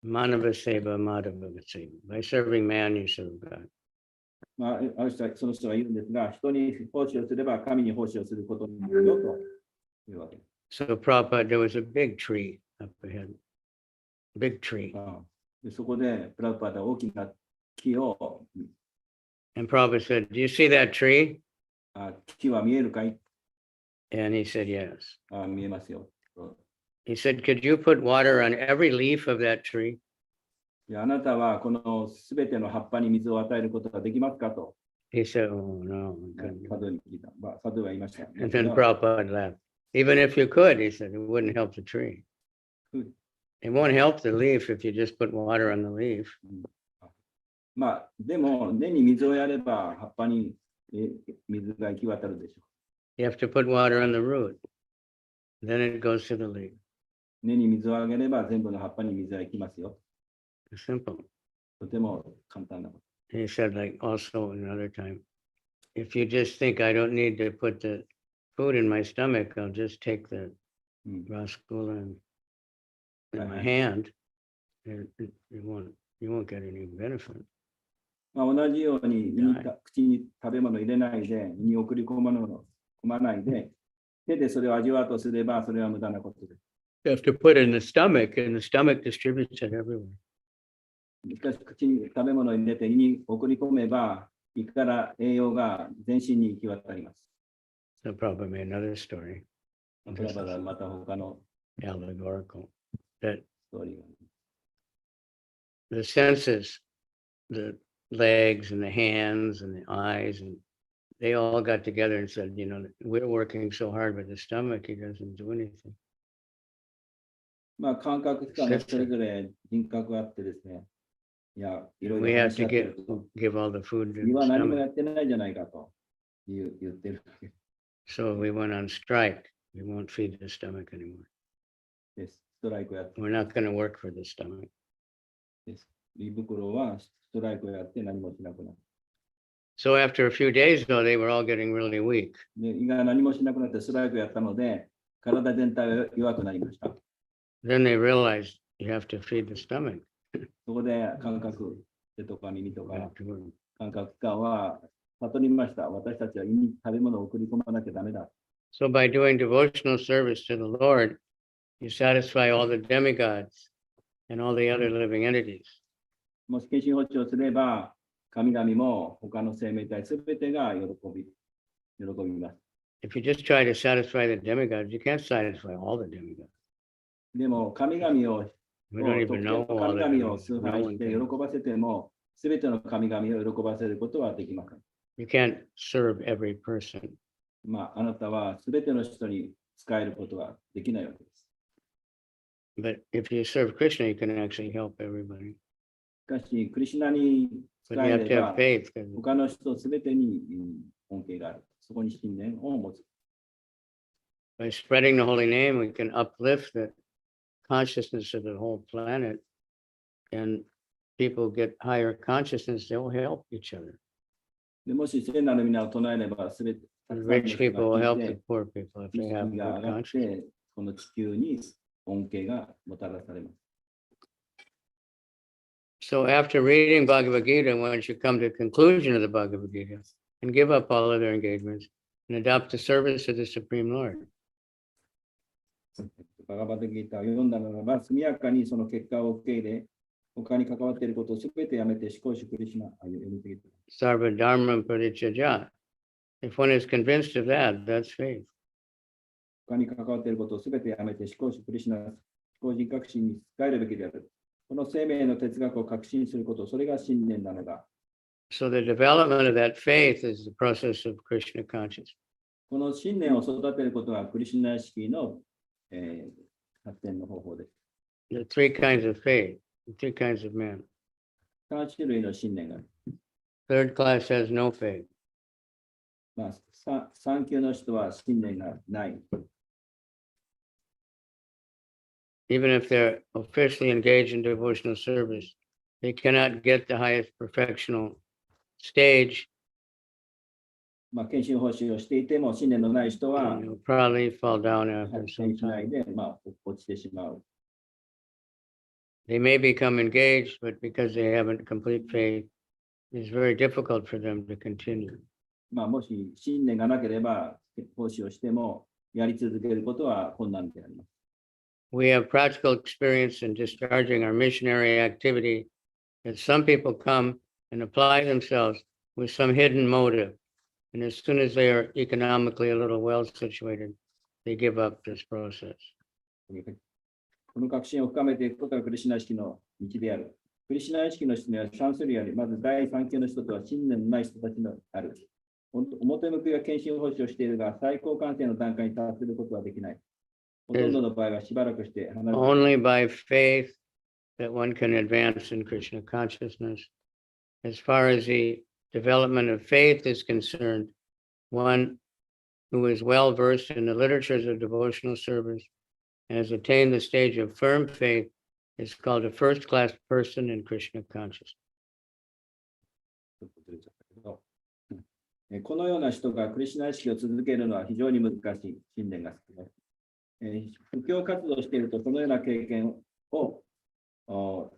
Manava Seva, Madhava Seva. By serving man, you serve God. まあ、ある人はその人がいるんですが、人に奉仕をすれば神に奉仕をすることになるよというわけです。So Prabhupada, there was a big tree up ahead. Big tree. でそこでプラプパダ大きな木を、And Prabhupada said, Do you see that tree? 木は見えるかい？ And he said, Yes. 見えますよ。He said, Could you put water on every leaf of that tree? あなたはこのすべての葉っぱに水を与えることができますかと。He said, Oh, no. I couldn't. サドゥに聞いた。サドゥは言いました。 And then Prabhupada laughed. Even if you could, he said, it wouldn't help the tree. It won't help the leaf if you just put water on the leaf. まあ、でも根に水をやれば葉っぱに水が行き渡るでしょう。You have to put water on the root. Then it goes to the leaf. 根に水をあげれば全部の葉っぱに水が行きますよ。It's simple. とても簡単なこと。He said, like also another time, if you just think I don't need to put the food in my stomach, I'll just take the rasgulla in my hand. You won't get any benefit. まあ、同じように口に食べ物を入れないで、胃に送り込まないで、手でそれを味わうとすれば、それは無駄なことです。You have to put it in the stomach, and the stomach distributes it everywhere. しかし、口に食べ物を入れて胃に送り込めば、胃から栄養が全身に行き渡ります。So probably another story. また他の Allegorical. That ストーリーが。the senses, the legs and the hands and the eyes, and they all got together and said, we're working so hard with the stomach, he doesn't do anything. まあ、感覚器官がそれぞれ人格があってですね、いや、いろい We ろ have 話し to 合ってると、 give all the food to 胃 the は何も stomach. やってないじゃないかと言ってるわけ So we went on strike. We won't feed the stomach anymore. です。ストライクをやって We're not going to work for the stomach. です。胃袋はストライクをやって何もしなくなる。 So after a few days, though, they were all getting really weak. で胃が何もしなくなってストライクをやったので、体全体が弱くなりました。 Then they realized you have to feed the stomach そこで感覚、手とか耳とか afterward. 感覚器官は悟りました。私たちは胃に食べ物を送り込まなきゃダメだ。 So by doing devotional service to the Lord, you satisfy all the demigods and all the other living entities. もし献身法事をすれば、神々も他の生命体すべてが喜びます。 If you just try to satisfy the demigods, you can't satisfy all the demigods. でも神々を We don't even know all 神 the 々を demigods. 崇 No 拝 one して can. 喜ばせても、すべての神々を喜ばせることはできません。 You can't serve every person. まあ、あなたはすべての人に使えることはできないわけです。 But if you serve Krishna, you can actually help everybody. しかし、クリシュナに But 使 you え have れ to ば have、faith. 'Cause 他の人すべてに恩恵がある。そこに信念を持つ。 by spreading the holy name, we can uplift the consciousness of the whole planet, and people get higher consciousness, they'll help each other. でもし聖なる皆を唱えれば、すべて The rich people will help the て poor people if 意 they have 識が good 上がっ consciousness. て、この地球に恩恵がもたらされます。 So after reading Bhagavad Gita, once you come to the conclusion of the Bhagavad Gita and give up all other engagements and adopt the service of the Supreme Lord. バガバッドギーターを読んだならば、速やかにその結果を受け入れ、他に関わっていることをすべてやめて、思考主クリシュナ、読み続けて。 Sarva dharma parityajya. If one is convinced of that, that's faith. 他に関わっていることをすべてやめて、思考主クリシュナ、思考人格心に使えるべきである。この生命の哲学を確信すること、それが信念なのだ。 So the development of that faith is the process of Krishna consciousness. この信念を育てることがクリシュナ意識の、発展の方法です。 There are three kinds of faith, three kinds of men. 3種類の信念がある。 Third class has no faith. まあ、3級の人は信念がない。 Even if they're officially engaged in devotional service, they cannot get the highest perfectional stage. まあ、献身奉仕をしていても、信念のない人は And they'll probably fall down after 発 some 展しない time. で、まあ、落ちてしまう。 They may become engaged, but because they haven't complete faith, it's very difficult for them to continue. まあ、もし信念がなければ、奉仕をしても、やり続けることは困難であります。 We have practical experience in discharging our missionary activity that some people come and apply themselves with some hidden motive. And as soon as they are economically a little well situated, they give up this process. この確信を深めていくことがクリシュナ意識の道である。クリシュナ意識の人には3種類あり、まず第3級の人とは信念のない人たちのある。表向きが献身奉仕をしているが、最高完成の段階に達することはできない。ほとんどの場合はしばらくして離れて Only by faith that one can advance in Krishna consciousness. As far as the development of faith is concerned, one who is well versed in the literatures of devotional service and has attained the stage of firm faith is called a first-class person in Krishna consciousness. このような人がクリシュナ意識を続けるのは非常に難しい。信念が少ない。布教活動をしていると、そのような経験を遭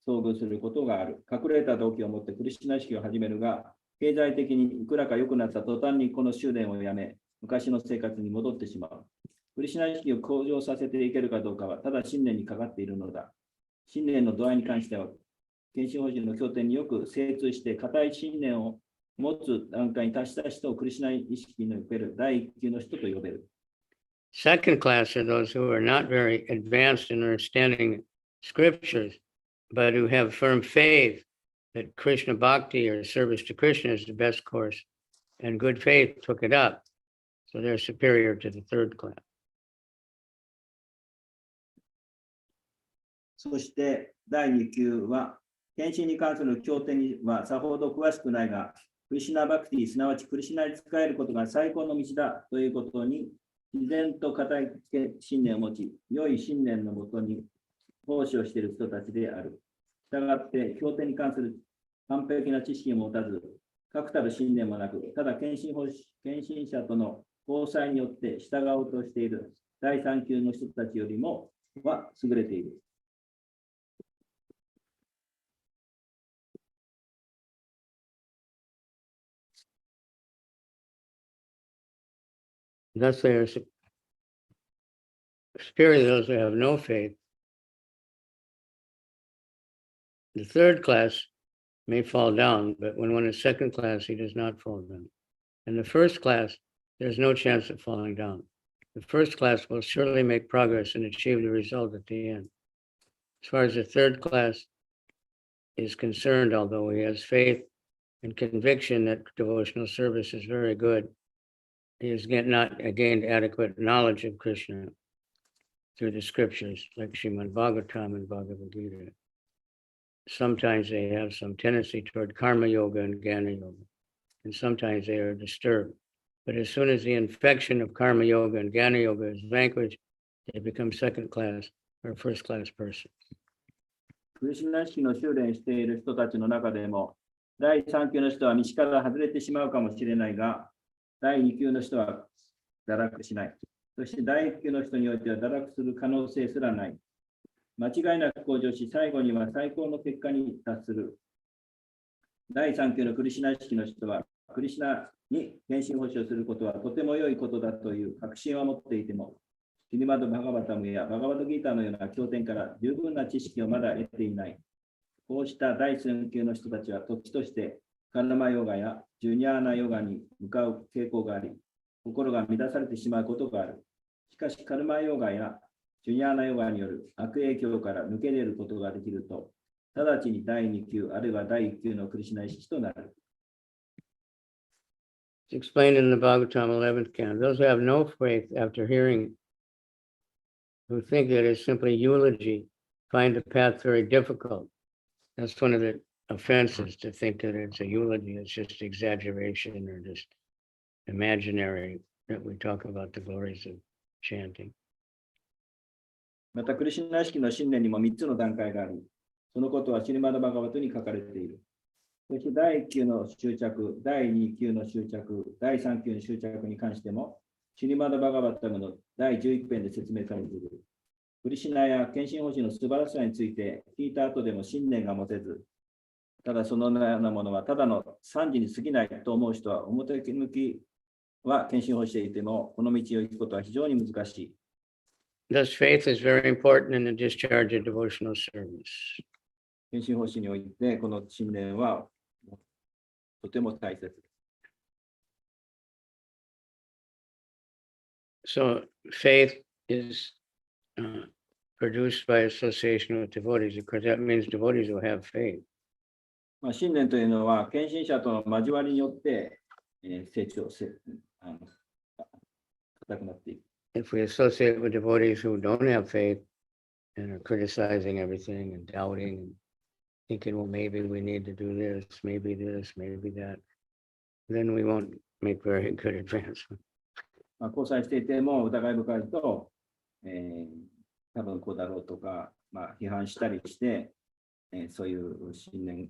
遇することがある。隠れた動機を持ってクリシュナ意識を始めるが、経済的にいくらか良くなった途端にこの修練をやめ、昔の生活に戻ってしまう。クリシュナ意識を向上させていけるかどうかは、ただ信念にかかっているのだ。信念の度合いに関しては、献身法人の経典によく精通して、固い信念を持つ段階に達した人をクリシュナ意識における第一級の人と呼べる。Second class are those who are not very advanced in understanding scriptures, but who have firm faith that Krishna Bhakti or service to Krishna is the best course, and good faith took it up. So they're superior to the third class. そして第2級は、献身に関する経典にはさほど詳しくないが、クリシュナバクティ、すなわちクリシュナに仕えることが最高の道だということに、自然と固い信念を持ち、良い信念のもとに奉仕をしている人たちである。したがって、経典に関する完璧な知識を持たず、確たる信念もなく、ただ献身者との交際によって従おうとしている第3級の人たちよりもは優れている。Thus they are superior to those who have no faith. The third class may fall down, but when one is second class, he does not fall down. In the first class, there's no chance of falling down. The first class will surely make progress and achieve the result at the end. As far as the third class is concerned, although he has faith and conviction that devotional service is very good, he has not gained adequate knowledge of Krishna through the scriptures like Srimad Bhagavatam and Bhagavad Gita. Sometimes they have some tendency toward karma yoga and jnana yoga, and sometimes they are disturbed. But as soon as the infection of karma yoga and jnana yoga is vanquished, they become second class or first class person. クリシュナ意識の修練している人たちの中でも、第3級の人は道から外れてしまうかもしれないが、第2級の人は堕落しない。そして第1級の人においては堕落する可能性すらない。間違いなく向上し、最後には最高の結果に達する。第3級のクリシュナ意識の人は、クリシュナに献身奉仕をすることはとても良いことだという確信は持っていても、シリマド・バガバタムやバガバド・ギータのような経典から十分な知識をまだ得ていない。こうした第3級の人たちは時としてカルマヨガやジュニアーナヨガに向かう傾向があり、心が乱されてしまうことがある。しかしカルマヨガやジュニアーナヨガによる悪影響から抜け出ることができると、直ちに第2級あるいは第1級のクリシュナ意識となる。It's explained in the Bhagavatam 11th canto. Those who have no faith after hearing, who think that it's simply eulogy, find the path very difficult. That's one of the offenses, to think that it's a eulogy, it's just exaggeration or just imaginary, that we talk about the glories of chanting. また、クリシュナ意識の信念にも3つの段階があり、そのことはシリマダ・バガバトに書かれている。そして第1級の執着、第2級の執着、第3級の執着に関しても、シリマダ・バガバタムの第11編で説明されている。クリシュナや献身奉仕の素晴らしさについて聞いた後でも信念が持てず、ただそのようなものはただの賛辞に過ぎないと思う人は、表向きは献身奉仕していても、この道を行くことは非常に難しい。Thus, faith is very important in the discharge of devotional service. 献身奉仕において、この信念はとても大切。So, faith is produced by association with devotees. Of course, that means devotees will have faith. 信念というのは、献身者との交わりによって成長固くなっていく。If we associate with devotees who don't have faith and are criticizing everything and doubting and thinking, well, maybe we need to do this, maybe that, then we won't make very good advancement. 交際していても疑い深いと、多分こうだろうとか、批判したりして、そういう信念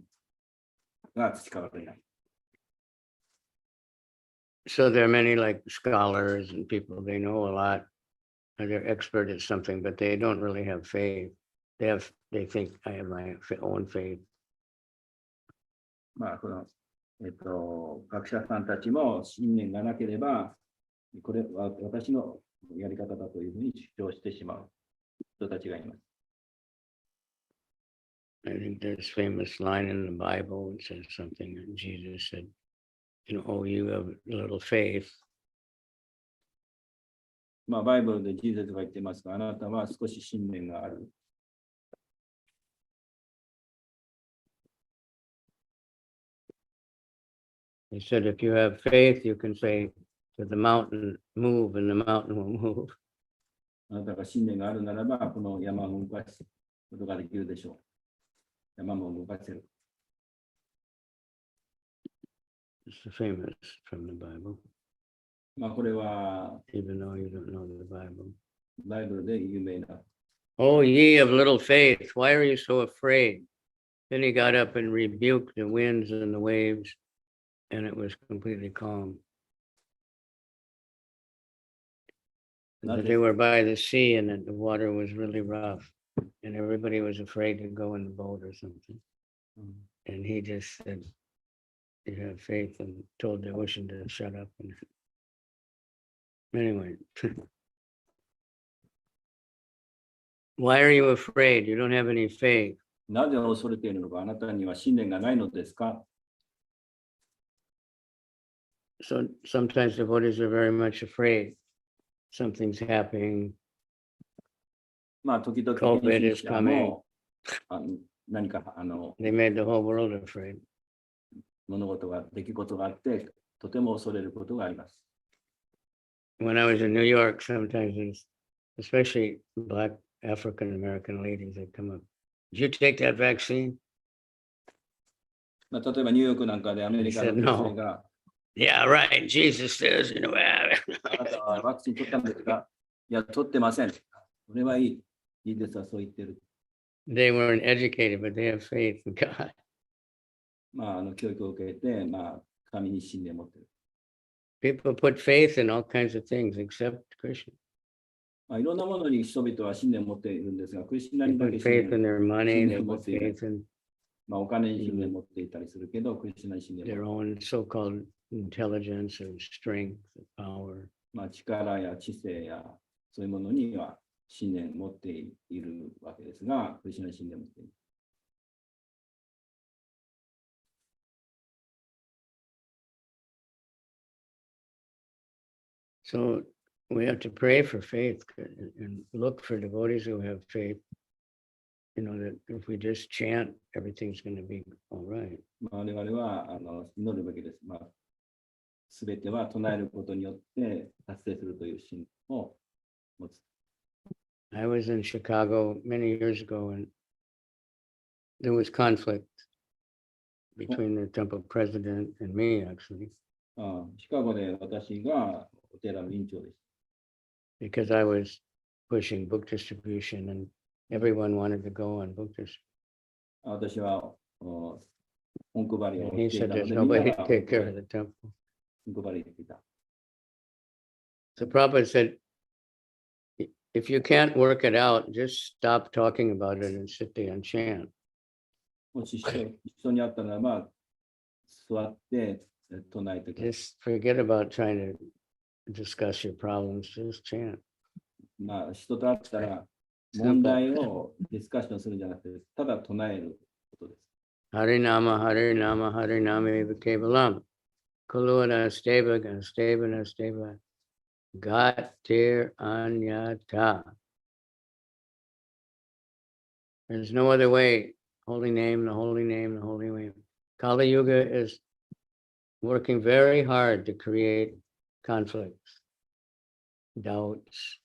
が培われない。So there are many like scholars and people, they know a lot, or they're expert at something, but they don't really have faith. They think I have my own faith. この学者さんたちも信念がなければ、これは私のやり方だというふうに主張してしまう人たちがいます。I think there's a famous line in the Bible that says something, and Jesus said, oh, you have little faith. バイブルでジーザスが言っていますが、あなたは少し信念がある。He said, if you have faith, you can say to the mountain, move, and the mountain will move. あなたが信念があるならば、この山を動かすことができるでしょう。山も動かせる。It's famous from the Bible, まあ、これは even though you don't know the Bible. バイブルで有名な。Oh, ye of little faith, why are you so afraid? Then he got up and rebuked the winds and the waves, and it was completely calm. But they were by the sea, and the water was really rough, and everybody was afraid to go in the boat or something. And he just said, you have faith, and told the ocean to shut up. And anyway, why are you afraid? You don't have any faith. なぜ恐れているのか、あなたには信念がないのですか。 So sometimes devotees are very much afraid. Something's happening. まあ、時々 COVID 信 is 者も何か They made the whole world afraid. 物事が、出来事があって、とても恐れることがあります。 When I was in New York, sometimes there's, especially Black African American ladies that come up. Did you take that vaccine? まあ、例えばニューヨークなんかでアメリカの女性が、 Yeah, right. Jesus says, you know. あなたはワクチン取ったんですか。いや、取ってません。それはいい。いいですわ、そう言ってる。 They weren't educated, but they have faith in God. まあ、教育を受けて、まあ、神に信念を持っている。 People put faith in all kinds of things except Krishna. まあ、いろんなものに人々は信念を持っているんですが、クリスナ They にだ put け信 faith 念 in their money. They 信念を持 put っていない。 faith in まあ、お金に信念を持っていたりするけど、クリスナに信念を their 持っている。 own so-called intelligence or strength or power. まあ、力や知性やそういうものには信念を持っているわけですが、クリスナに信念を持っている。 So we have to pray for faith and look for devotees who have faith. You know, that if we just chant, everything's going to be all right. まあ、我々は祈るべきです。まあ、すべては唱えることによって達成するという信念を持つ。 I was in Chicago many years ago, and there was conflict between the temple president and me, actually, シカゴで私がお寺の院長でし because I was pushing book distribution, and everyone wanted to go on book distribution. た。私は本配りを And し he てい said, たの "There's で、みんな nobody が to take care of the temple." 本配りしていた。 So Prabhupada said, if you can't work it out, just stop talking about it and sit there and chant. もし一緒に会ったならば、座って唱えてください。 Just forget about trying to discuss your problems. Just chant. まあ、人と会ったら問題をディスカッションするんじゃなくて、ただ唱えることです。 Harinama, Harinama, Harinama eva kevalam. Kuluna steva, steva, steva. Gatir anyata. There's no other way. Holy name, the holy name, the holy name. Kali Yuga is working very hard to create conflicts, doubts.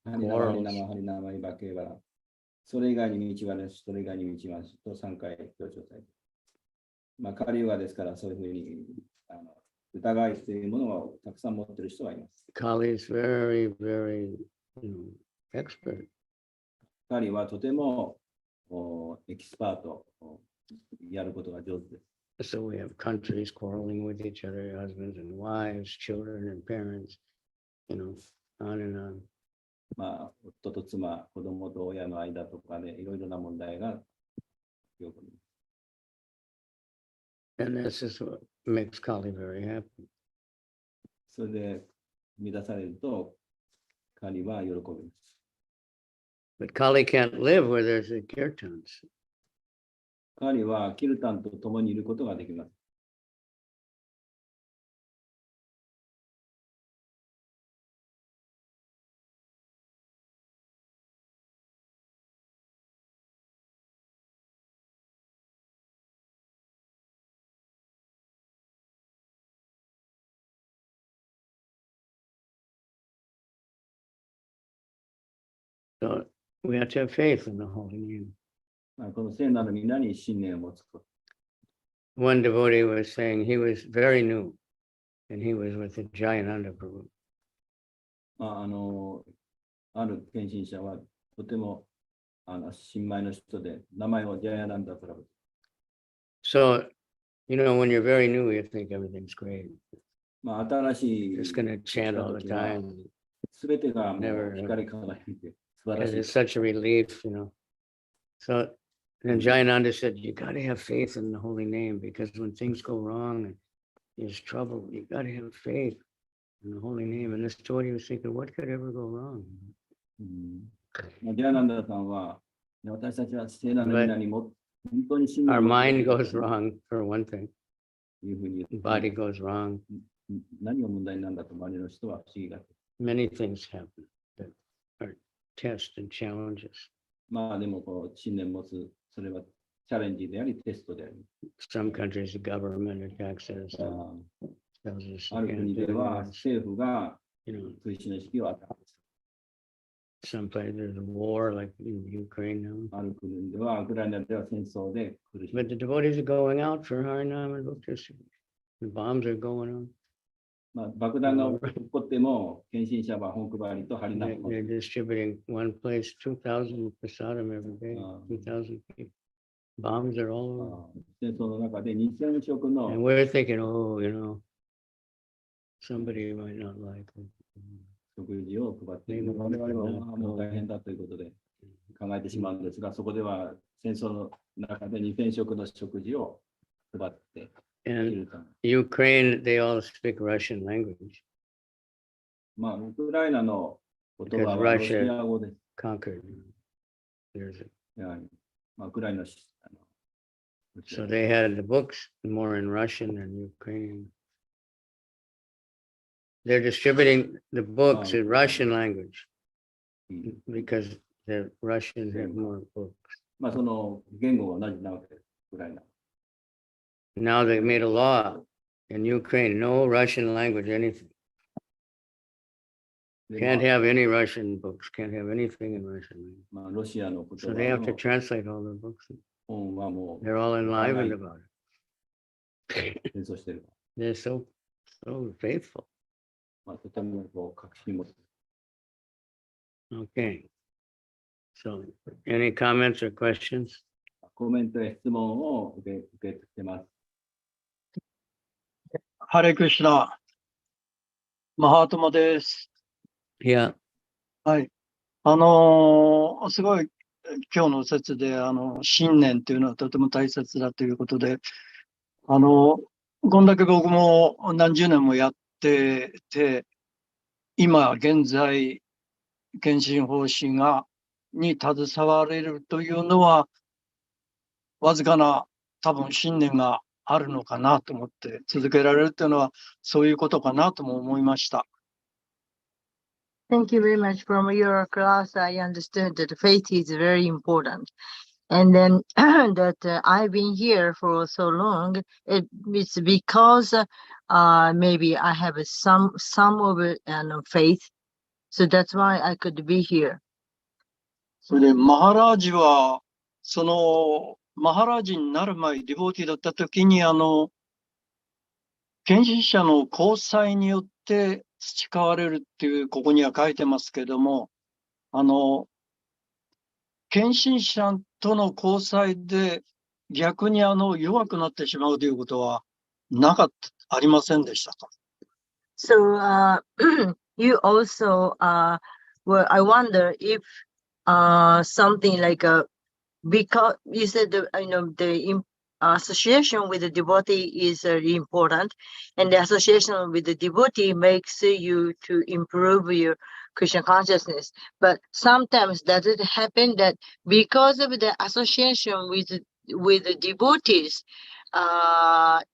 ハリナマ、ハリナマ、ハリナマ、イバケバラ。それ以外に道はです、それ以外に道はですと3回強調されている。まあ、カリウガですから、そういうふうに疑いというものをたくさん持っている人がいます。 Kali is very, very expert. カリはとてもエキスパート、やることが上手です。 So we have countries quarreling with each other, husbands and wives, children and parents, on and on. まあ、夫と妻、子供と親の間とかでいろいろな問題がよく。 And this is what makes Kali very happy. それで満たされると、カリは喜びます。 But Kali can't live where there's the kirtans. カリはキルタンと共にいることができます。So we have to have faith in the holy name. この聖なる皆に信念を持つこと。One devotee was saying he was very new and he was with the Jayananda Prabhu. ある献身者はとても新米の人で、名前をジャヤナンダプラブ。So, when you're very new, you think everything's great. 新しい Just going to chant all the time. すべてがもう光り輝いて素晴ら Because しい it's。such a relief, So then Jayananda said, you got to have faith in the holy name because when things go wrong and there's trouble, you got to have faith in the holy name. And this devotee was thinking, what could ever go wrong? ジャヤナンダさんは、私たちは聖なる皆にも本当に信念 Our を持つ mind と goes wrong for one thing. いうふうに言って Body goes wrong. 何が問題なんだと周りの人は不思議がって。Many things happen that are tests and challenges. でも信念を持つ、それはチャレンジであり、テストであり。Some countries, the government attacks us. Tells us あ you る can't 国 do では this. 政府が You know, 追試の意識を与えます。 some places there's a war like in Ukraine now. ある国では、ウクライナでは戦争で苦しい。 But the devotees are going out for Harinam and Bhakti. The bombs are going on. 爆弾が起こっても、献身者は本配りとハリナム They're distributing one place 2,000 prasadam every day. 2,000 people. Bombs are all over. 戦争の中で2000食 And の we're thinking, somebody might not like it. 食事を配っている。我々はもう大変だということで考えてしまうんですが、そこでは戦争の中で2000食の食事を配ってい And るため。 Ukraine, they all speak Russian language. ウクライナの言葉 Because はロシア語です。 conquered. There'sウクライナ So they had the books more in Russian than Ukrainian. They're distributing the books in Russian language because the Russians have more books. その言語は同じなわけです、ウクライナ。 Now they made a law in Ukraine, no Russian language, anything. で Can't have any Russian books, can't have anything in Russian. ロシアの So 言 they 葉 have to の translate all the books. 本はも They're all enlivened about う戦争している。 it. They're so faithful. とても確信持つ。 Okay. So any comments or questions? コメントや質問を受け付けます。ハレクリシュナ、マハトマです。 Yeah. はい。すごい今日の説で、信念というのはとても大切だということで、こんだけ僕も何十年もやってて、今現在、献身奉仕に携われるというのは、わずかな多分信念があるのかなと思って続けられるというのはそういうことかなとも思いました。Thank you very much. From your class, I understood that faith is very important. And then that I've been here for so long, it's because maybe I have some of it and faith. So that's why I could be here. それでマハラージは、マハラージになる前、ディボーティーだった時に、献身者の交際によって培われるっていう、ここには書いてますけども、献身者との交際で逆に弱くなってしまうということはありませんでしたか？ So you also, well, I wonder if something like because you said the association with the devotee is important, and the association with the devotee makes you to improve your Krishna consciousness. But sometimes does it happen that because of the association with the devotees,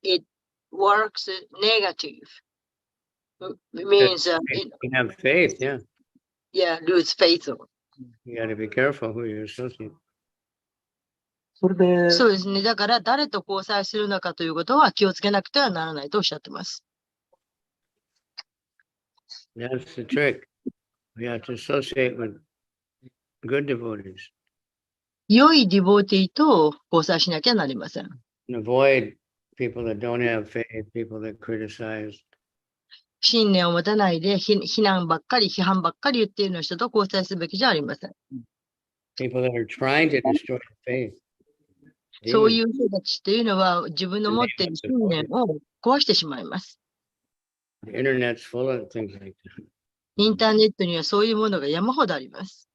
it works negative? It means You have faith, yeah. lose faith. You got to be careful who you associate. それで、そうですね。だから誰と交際するのかということは気をつけなくてはならないとおっしゃってます。That's the trick. We have to associate with good devotees. 良いディボーティーと交際しなきゃなりません。And avoid people that don't have faith, people that criticize. 信念を持たないで非難ばっかり、批判ばっかり言っているような人と交際すべきじゃありません。People that are trying to destroy faith. そういう人たちっていうのは自分の持っている信念を壊してしまいます。The internet's full of things like that. インターネットにはそういうものが山ほどあります。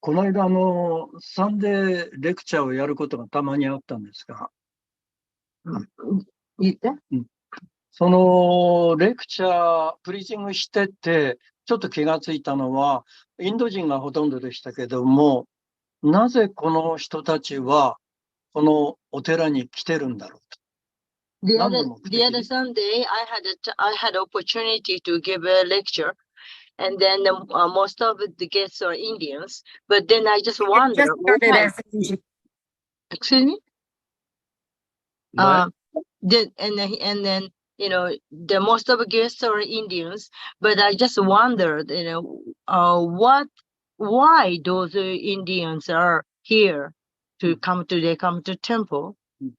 この間、サンデーレクチャーをやることがたまにあったんですが、言って。そのレクチャー、プリーチングしてて、ちょっと気がついたのは、インド人がほとんどでしたけども、なぜこの人たちはこのお寺に来てるんだろうと。The other Sunday, I had opportunity to give a lecture, and then most of the guests are Indians. But then I just wonder, excuse me. What? And then the most of the guests are Indians. But I just wondered, why those Indians are here to come to temple.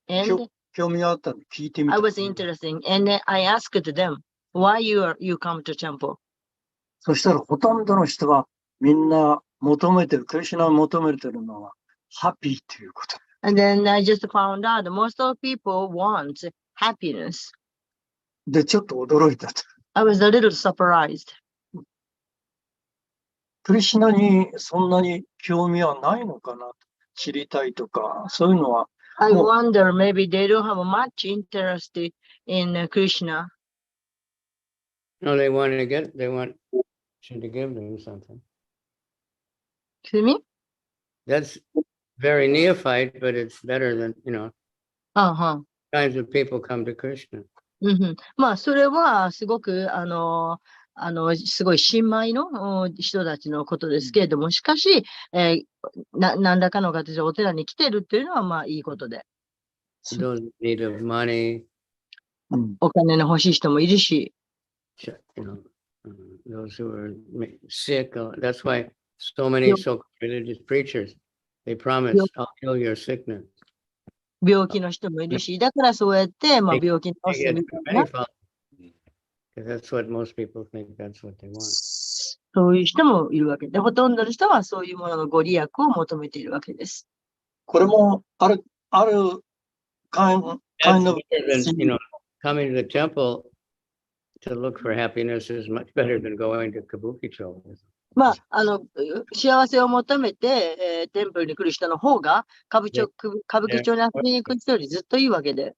And 興味があったの聞いてみた。I was interested, and I asked them, why you come to temple? そしたらほとんどの人はみんな求めてる、クリシュナを求めてるのはハッピーということ。And then I just found out most of people want happiness. で、ちょっと驚いたと。I was a little surprised. クリシュナにそんなに興味はないのかなと。知りたいとか、そういうのは。I wonder maybe they don't have much interest in Krishna. No, they want you to give them something. Excuse me? That's very neophyte, but it's better than, kinds of people come to Krishna. まあ、それはすごく、すごい新米の人たちのことですけれども、しかし、何らかの形でお寺に来てるっていうのは、まあ、いいことで。Those in need of money. お金の欲しい人もいるし。Those who are sick. That's why so many so-called religious preachers, they promise, I'll heal your sickness. 病気の人もいるし、だからそうやって、まあ、病気の人みたいな。That's what most people think. That's what they want. そういう人もいるわけで、ほとんどの人はそういうもののご利益を求めているわけです。これもあるkind of coming to the temple to look for happiness is much better than going to Kabukicho. まあ、幸せを求めて、テンプルに来る人の方が、歌舞伎町に遊びに行く人よりずっといいわけで。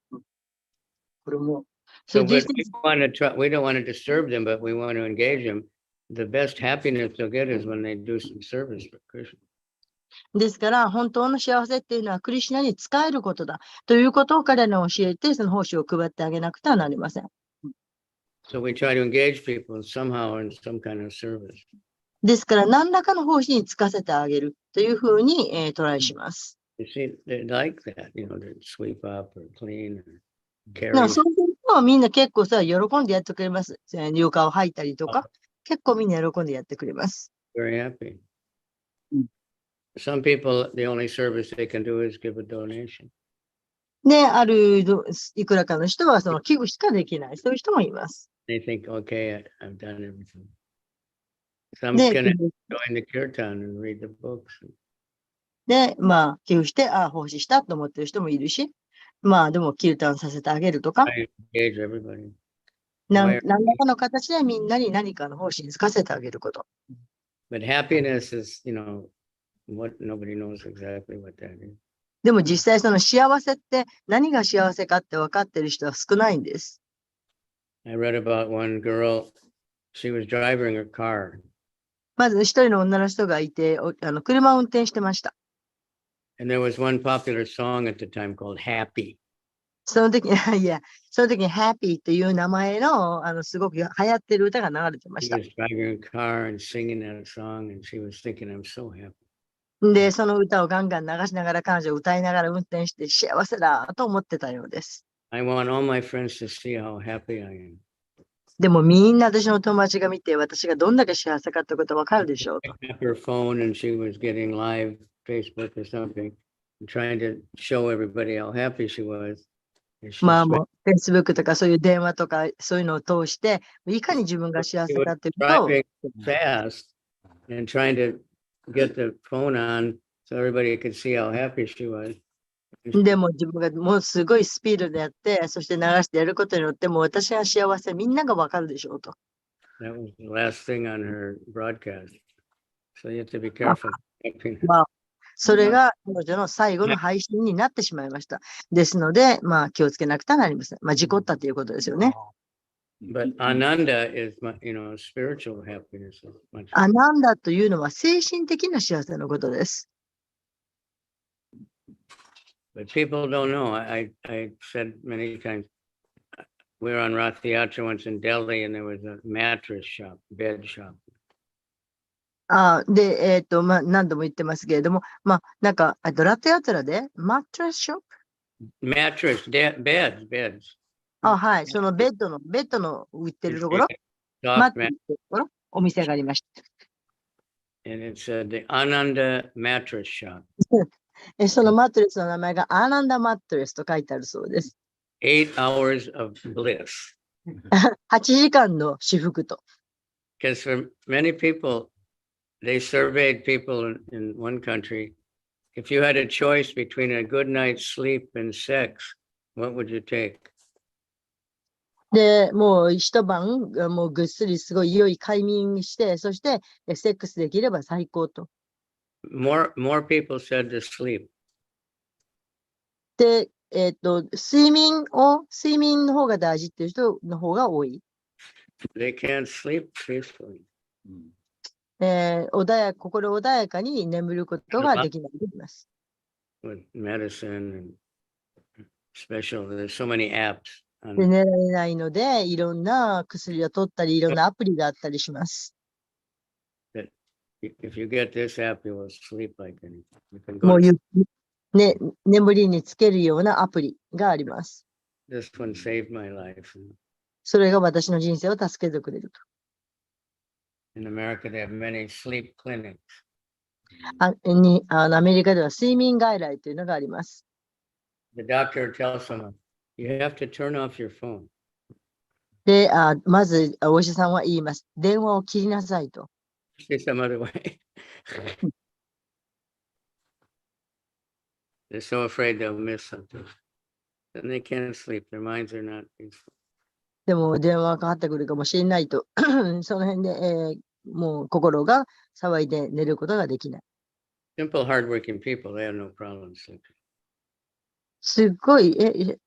これも。So we don't want to disturb them, but we want to engage them. The best happiness they'll get is when they do some service for Krishna. ですから、本当の幸せっていうのはクリシュナに仕えることだ。ということを彼らに教えて、その報酬を配ってあげなくてはなりません。So we try to engage people somehow in some kind of service. ですから、何らかの奉仕に就かせてあげるというふうに、トライします。You see, they like that, to sweep up or clean or carry. そうすると、みんな結構さ、喜んでやってくれます。床を吐いたりとか、結構みんな喜んでやってくれます。Very happy. Some people, the only service they can do is give a donation. ね、いくらかの人はその寄付しかできない。そういう人もいます。They think, okay, I've done everything. Some can join the kirtan and read the books. で、まあ、寄付して、奉仕したと思ってる人もいるし、まあ、でも、キルタンさせてあげるとか、engage everybody. 何らかの形でみんなに何かの奉仕に就かせてあげること。But happiness is, what nobody knows exactly what that is. でも実際その幸せって何が幸せかって分かってる人は少ないんです。I read about one girl, she was driving her car. まず一人の女の人がいて、車を運転してました。And there was one popular song at the time called Happy. その時にHappy という名前の、すごく流行ってる歌が流れてました。She was driving her car and singing that song, and she was thinking, I'm so happy. で、その歌をガンガン流しながら彼女を歌いながら運転して幸せだと思ってたようです。I want all my friends to see how happy I am. でもみんな私の友達が見て、私がどんだけ幸せかってことわかるでしょうと。 Picked up her phone and she was getting live Facebook or something and trying to show everybody how happy she was. And she まあ was もう、Facebook とかそういう電話とかそういうのを通して、いかに自分が幸 she せ was かっていうことを、 driving fast and trying to get the phone on so everybody could see how happy she was. でも自分がもうすごいスピードでやって、そして流してやることによって、もう私が幸せ、みんながわかるでしょうと。 That was the last thing on her broadcast. So you have to be careful. まあ、それが彼女の最後の配信になってしまいました。ですので、まあ気をつけなくてはなりません。まあ事故ったということですよね。But Ananda is, spiritual happiness. Much アナンダというのは精神的な幸せのことです。 But people don't know. I said many times, we were on Rath Yatra once in Delhi and there was a mattress shop, bed shop. で、まあ何度も言ってますけれども、まあなんか、ラテアトラでマットレスショップ Mattress, beds. はい、そのベッドの売ってるところ、マッ Soft トレ mat. スのところ、お店がありました。 And it said the Ananda mattress shop. そのマットレスの名前がアーナンダマットレスと書いてあるそうです。 8 hours of bliss. 8時間の至福と。 Because for many people, they surveyed people in one country. If you had a choice between a good night's sleep and sex, what would you take? で、もう一晩、もうぐっすりすごい良い快眠して、そしてセックスできれば最高と。 More people said to sleep. で、睡眠の方が大事っていう人の方が多い。 They can't sleep peacefully. 心穏やかに眠ることができないと言います。 With medicine and special, there's so many apps. で、寝られないので、いろんな薬を取ったり、いろんなアプリがあったりします。 If you get this app, you will sleep like anything. You can も go う to 眠りにつけるようなアプリがあります。 this one saved my life. それが私の人生を助けてくれると。 In America, they have many sleep clinics. アメリカでは睡眠外来というのがあります。 The doctor tells someone, you have to turn off your phone. で、まずお医者さんは言います。電話を切りなさいと。 Say some other way. They're so afraid they'll miss something. Then they can't sleep. Their minds are not peaceful. でも電話がかかってくるかもしれないと、その辺で、もう心が騒いで寝ることができない。 Simple, hardworking people, they have no problem sleeping. すっごい、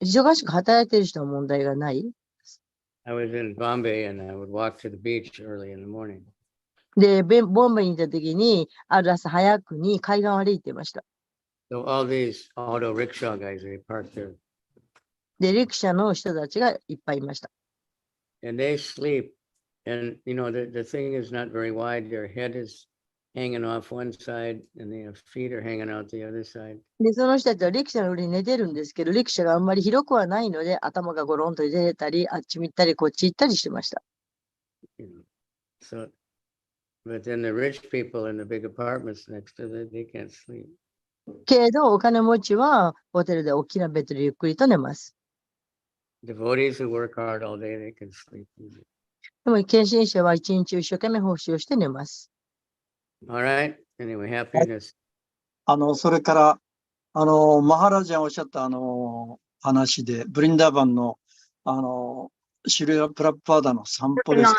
忙しく働いてる人は問題がない。 I was in Bombay and I would walk to the beach early in the morning. で、ボンベにいた時に、ある朝早くに海岸を歩いてました。 So all these auto rickshaw guys, they park there で、リクシャの人たちがいっぱいいました。 and they sleep. And the thing is not very wide. Their head is hanging off one side and their feet are hanging out the other side. で、その人たちはリクシャの上に寝てるんですけど、リクシャがあんまり広くはないので、頭がゴロンと出たり、あっち見たり、こっち行ったりしてました。 So, but then the rich people in the big apartments next to them, they can't sleep. けど、お金持ちはホテルで大きなベッドでゆっくりと寝ます。 Devotees who work hard all day, they can sleep easy. でも、献身者は一日中一生懸命奉仕をして寝ます。 All right. Anyway, happiness. それから、マハラジャがおっしゃった話で、ブリンダーバンの、シュリラ・プラッパーダの散歩です。こ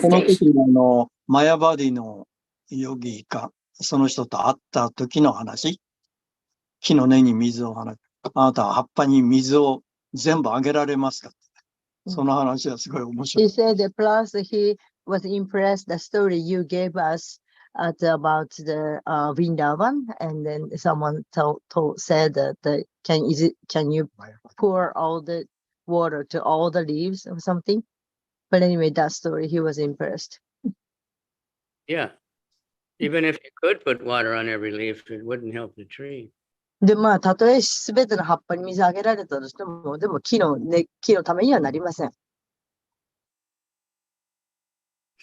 の時のマヤバディのヨギか、その人と会った時の話。木の根に水を放つ。あなたは葉っぱに水を全部あげられますか？その話はすごい面白い。He said that plus he was impressed the story you gave us about the Vrindavan, and then someone said that can you pour all the water to all the leaves or something? But anyway, that story he was impressed. Yeah. Even if you could put water on every leaf, it wouldn't help the tree. で、まあ、たとえすべての葉っぱに水あげられたとしても、でも木のためにはなりません。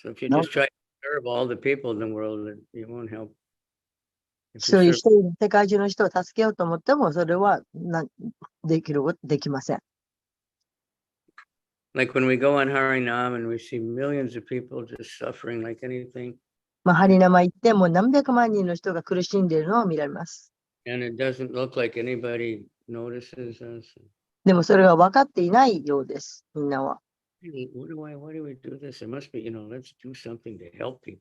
So if you No. just try to serve all the people in the world, you won't help. If you そういう serve 人、世界中の人を助けようと思っても、それはできません。 like when we go on Harinam and we see millions of people just suffering like anything, まあ、ハリナマ行っても何百万人の人が苦しんでいるのを見られます。 and it doesn't look like anybody notices us. でもそれが分かっていないようです、みんなは。 Why do we do this? It must be, let's do something to help people.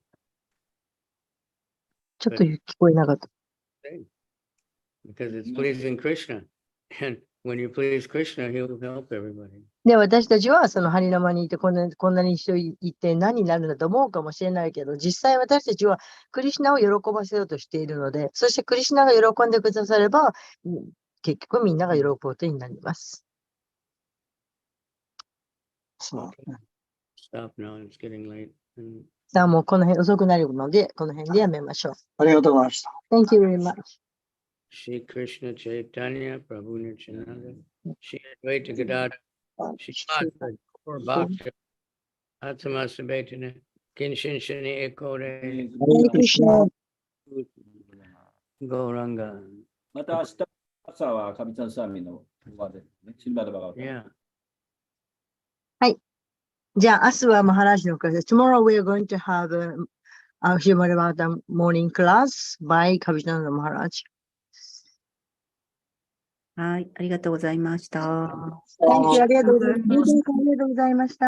ちょっと聞こえなかった。 Because it's pleasing Krishna. And when you please Krishna, he'll help everybody. で、私たちはそのハリナマにいてこんなに人いて何になるんだと思うかもしれないけど、実際私たちはクリシュナを喜ばせようとしているので、そしてクリシュナが喜んでくだされば、結局みんなが喜ぶことになります。そう。 Stop now, it's getting late. And さあもうこの辺遅くなるので、この辺でやめましょう。ありがとうございました。Thank you very much. Shri Krishna Chaitanya, Prabhu Nityananda, Shri Advaita Gadadhar, Shri Mata Gaur Bhakta, Atma Sabetana, Kinshin Shani Ekore, Gauranga. また明日朝は上ちゃんスワミの場で、ね、シルバードバガバット。 Yeah. じゃあ明日はマハラジのクラス。Tomorrow we are going to have a human about the morning class by Kavichandra Maharaj. はい、ありがとうございました。Thank you. ありがとうございました。